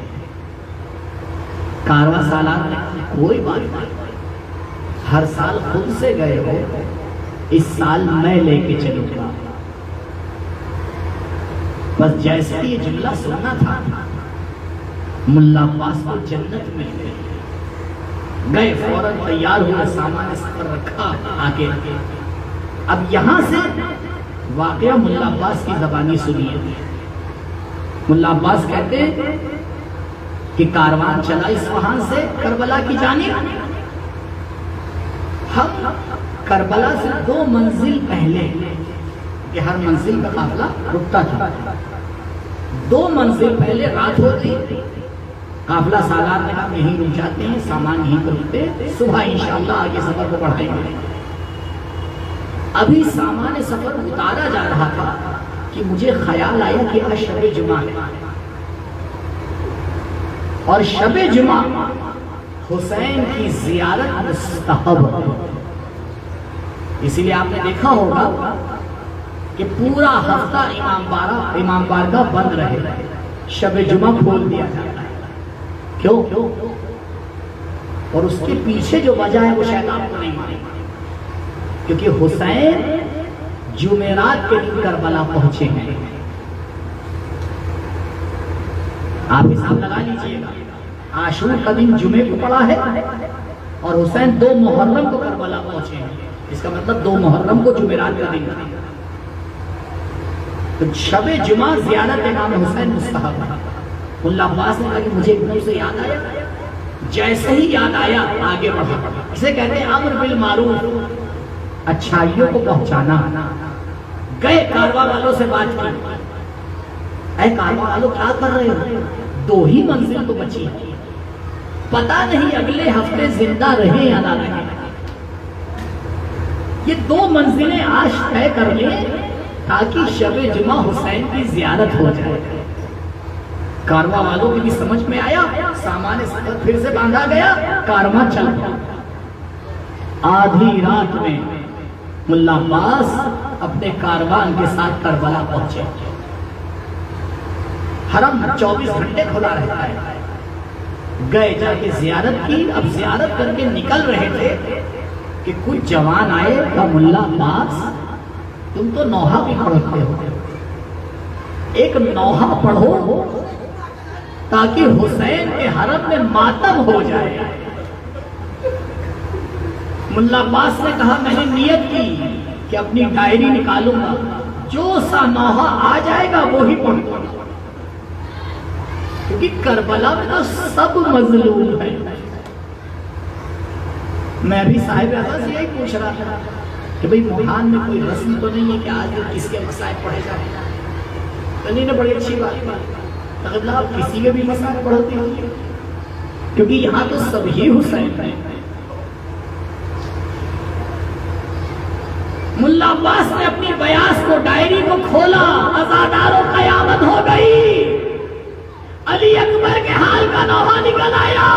کارواں سالار نے کوئی بات نہیں، ہر سال خود سے گئے ہو، اس سال میں لے کے چلوں گا۔ بس جیسے یہ جملہ سننا تھا، ملا عباس کو جنت مل گئی۔ گئے، فوراً تیار ہوئے، سامان سفر رکھا آگے۔ اب یہاں سے واقعہ ملا عباس کی زبانی سنیے۔ ملا عباس کہتے کہ کاروان چلا اصفہان سے کربلا کی جانب۔ ہم کربلا سے 2 منزل پہلے، کہ ہر منزل کا قافلہ رکتا تھا، 2 منزل پہلے رات ہوتی، قافلہ سالار نے کہا یہیں رک جاتے ہیں، سامان یہیں پر رکتے، صبح انشاءاللہ آگے سفر کو بڑھائیں گے۔ ابھی سامان سفر اتارا جا رہا تھا کہ مجھے خیال آیا کہ آج شب جمعہ ہے، اور شب جمعہ حسین کی زیارت مستحب ہے۔ اسی لیے آپ نے دیکھا ہوگا کہ پورا ہفتہ امام بارگاہ بند رہے، شب جمعہ کھول دیا جاتا ہے۔ کیوں؟ اور اس کے پیچھے جو وجہ ہے وہ شاید آپ کو نہیں معلوم، کیونکہ حسین جمعرات کے دن کربلا پہنچے ہیں۔ آپ حساب لگا لیجئے گا، عاشور کا دن جمعے کو پڑا ہے اور حسین 2 محرم کو کربلا پہنچے ہیں، اس کا مطلب 2 محرم کو جمعرات کا دن ہے۔ تو شب جمعہ زیارت امام حسین مستحب ہے۔ ملا عباس نے کہا کہ مجھے ایک دم سے یاد آیا، جیسے ہی یاد آیا آگے بڑھا۔ اسے کہتے ہیں امر بالمعروف، اچھائیوں کو پہنچانا۔ گئے کارواں والوں سے بات کی، اے کارواں والوں کیا کر رہے ہو؟ 2 ہی منزل تو بچی ہے، پتہ نہیں اگلے ہفتے زندہ رہے یا نہ رہے، یہ 2 منزلیں آج طے کر لیں تاکہ شب جمعہ حسین کی زیارت ہو جائے۔ کارواں والوں کی بھی سمجھ میں آیا، سامان سفر پھر سے باندھا گیا، کارواں چل پڑا۔ آدھی رات میں ملا عباس اپنے کاروان کے ساتھ کربلا پہنچے۔ حرم 24 گھنٹے کھلا رہتا ہے، گئے جا کے زیارت کی۔ اب زیارت کر کے نکل رہے تھے کہ کچھ جوان آئے، کہا ملا عباس تم تو نوحہ بھی پڑھتے ہو، ایک نوحہ پڑھو تاکہ حسین کے حرم میں ماتم ہو جائے۔ ملا عباس نے کہا میں نے نیت کی کہ اپنی ڈائری نکالوں گا، جو سا نوحہ آ جائے گا وہی پڑھوں گا، کیونکہ کربلا میں تو سب مظلوم ہیں۔ میں بھی صاحب اعزاز یہی پوچھ رہا تھا کہ بھئی موہان میں کوئی رسم تو نہیں ہے کہ آج کس کے مسائل پڑھے جائیں؟ کنی نے بڑی اچھی بات کی، اگر آپ کسی کے بھی مسائل پڑھتے ہوں گے، کیونکہ یہاں تو سب ہی حسین ہیں۔ ملا عباس نے اپنی بیاس کو، ڈائری کو کھولا، عزاداروں قیامت ہو گئی، علی اکبر کے حال کا نوحہ نکل آیا۔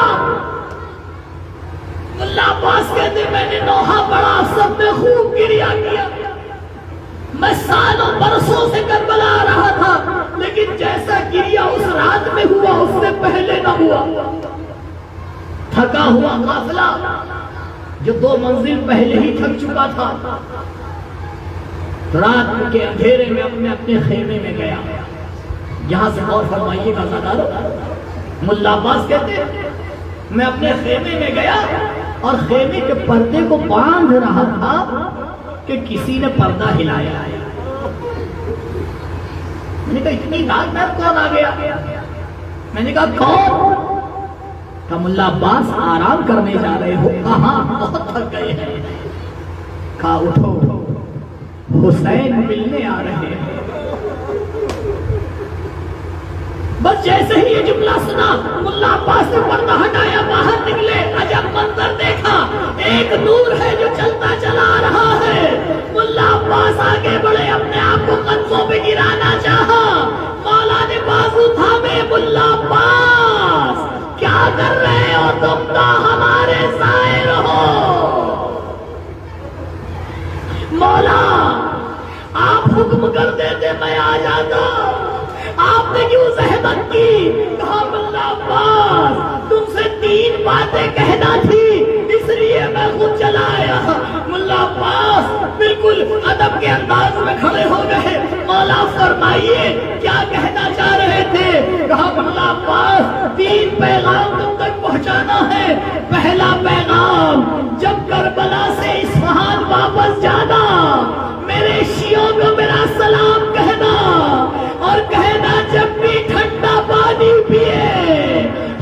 ملا عباس کہتے میں نے نوحہ پڑھا، سب نے خوب گریہ کیا، میں سالوں برسوں سے کربلا آ رہا تھا، لیکن جیسا گریہ اس رات میں ہوا اس سے پہلے نہ ہوا۔ تھکا ہوا قافلہ جو 2 منزل پہلے ہی تھک چکا تھا، رات کے اندھیرے میں اپنے خیمے میں گیا۔ یہاں سے غور فرمائیے گا زادارو، ملا عباس کہتے میں اپنے خیمے میں گیا اور خیمے کے پردے کو باندھ رہا تھا کہ کسی نے پردہ ہلایا۔ میں نے کہا اتنی رات میں کون آ گیا؟ میں نے کہا کون؟ کہا ملا عباس آرام کرنے جا رہے ہو؟ کہاں؟ بہت تھک گئے ہیں۔ کہا اٹھو حسین ملنے آ رہے ہیں۔ بس جیسے ہی یہ جملہ سنا ملا عباس نے پردہ ہٹایا، باہر نکلے، عجب منظر دیکھا، ایک نور ہے جو چلتا چلا آ رہا ہے۔ ملا عباس آگے بڑھے، اپنے آپ کو قدموں پہ گرانا چاہا، مولا نے بازو تھامے، ملا عباس کیا کر رہے ہو تم؟ تو ہمارے زائر ہو، مولا آپ حکم کر دیتے میں آ جاتا، آپ نے کیوں زحمت کی؟ کہا ملا عباس تم سے 3 باتیں کہنا تھی، اس لیے میں خود چلا آیا۔ ملا عباس بالکل ادب کے انداز میں کھڑے ہو گئے، مولا فرمائیے کیا کہنا چاہ رہے تھے؟ کہا ملا عباس 3 پیغام تم تک پہنچانا ہے۔ پہلا پیغام، جب کربلا سے اصفہان واپس جانا میرے شیعوں کو میرا سلام کہنا، اور کہنا جب بھی ٹھنڈا پانی پیے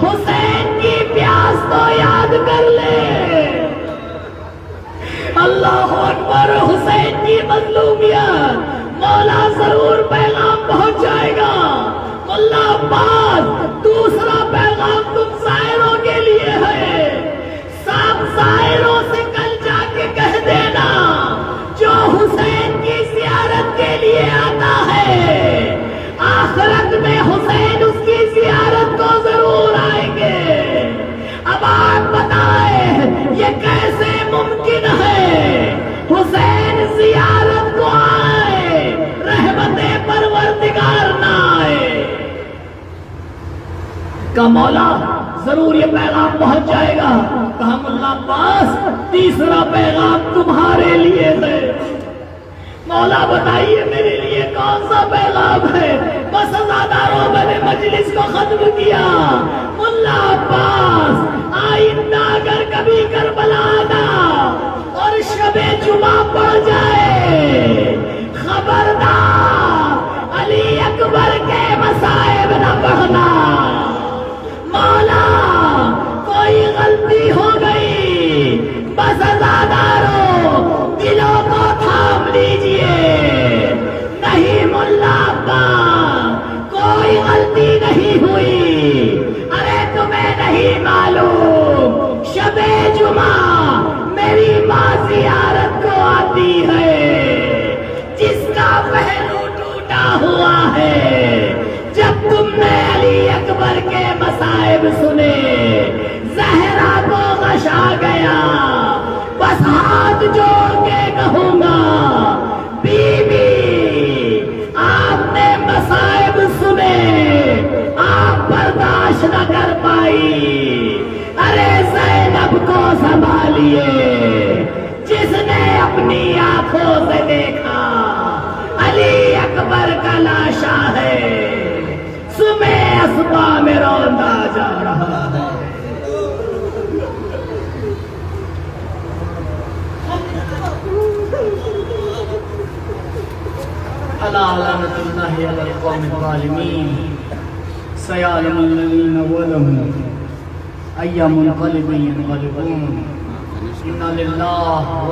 حسین کی پیاس تو یاد کر لے۔ اللہ اکبر، حسین کی مظلومیت، مولا ضرور پیغام پہنچ جائے گا۔ ملا عباس دوسرا پیغام تم زائروں کے لیے ہے، سب زائروں سے کل جا کے کہہ دینا جو حسین کی زیارت کے لیے آتا ہے آخرت میں حسین اس کی زیارت کو ضرور آئیں گے۔ اب آپ بتائیں یہ کیسے ممکن ہے حسین زیارت کو آئے رحمت پروردگار نہ آئے؟ کہ مولا ضرور یہ پیغام پہنچ جائے گا۔ کہا ملا عباس تیسرا پیغام تمہارے لیے ہے۔ مولا بتائیے میرے لیے کون سا پیغام ہے؟ بس عزاداروں میں نے مجلس کو ختم کیا۔ ملا عباس آئندہ اگر کبھی کربلا آنا اور شب جمعہ پڑ جائے، خبردار علی اکبر کے مصائب نہ پڑھنا۔ مولا کوئی غلطی ہو گئی، بس عزاداروں دلوں کو تھام لیجئے، نہیں ملا عباس ہاتھ جوڑ کے کہوں گا بیوی آپ نے مصائب سنے آپ برداشت نہ کر پائی، ارے زینب کو سنبھالیے جس نے اپنی آنکھوں سے دیکھا علی اکبر کا لاشا ہے، صبح اسبا میں روندا جا رہا ہے۔ الا لعنۃ اللہ علی القوم الظالمین سیعلم الذین ظلموا ای منقلب ینقلبون انا للہ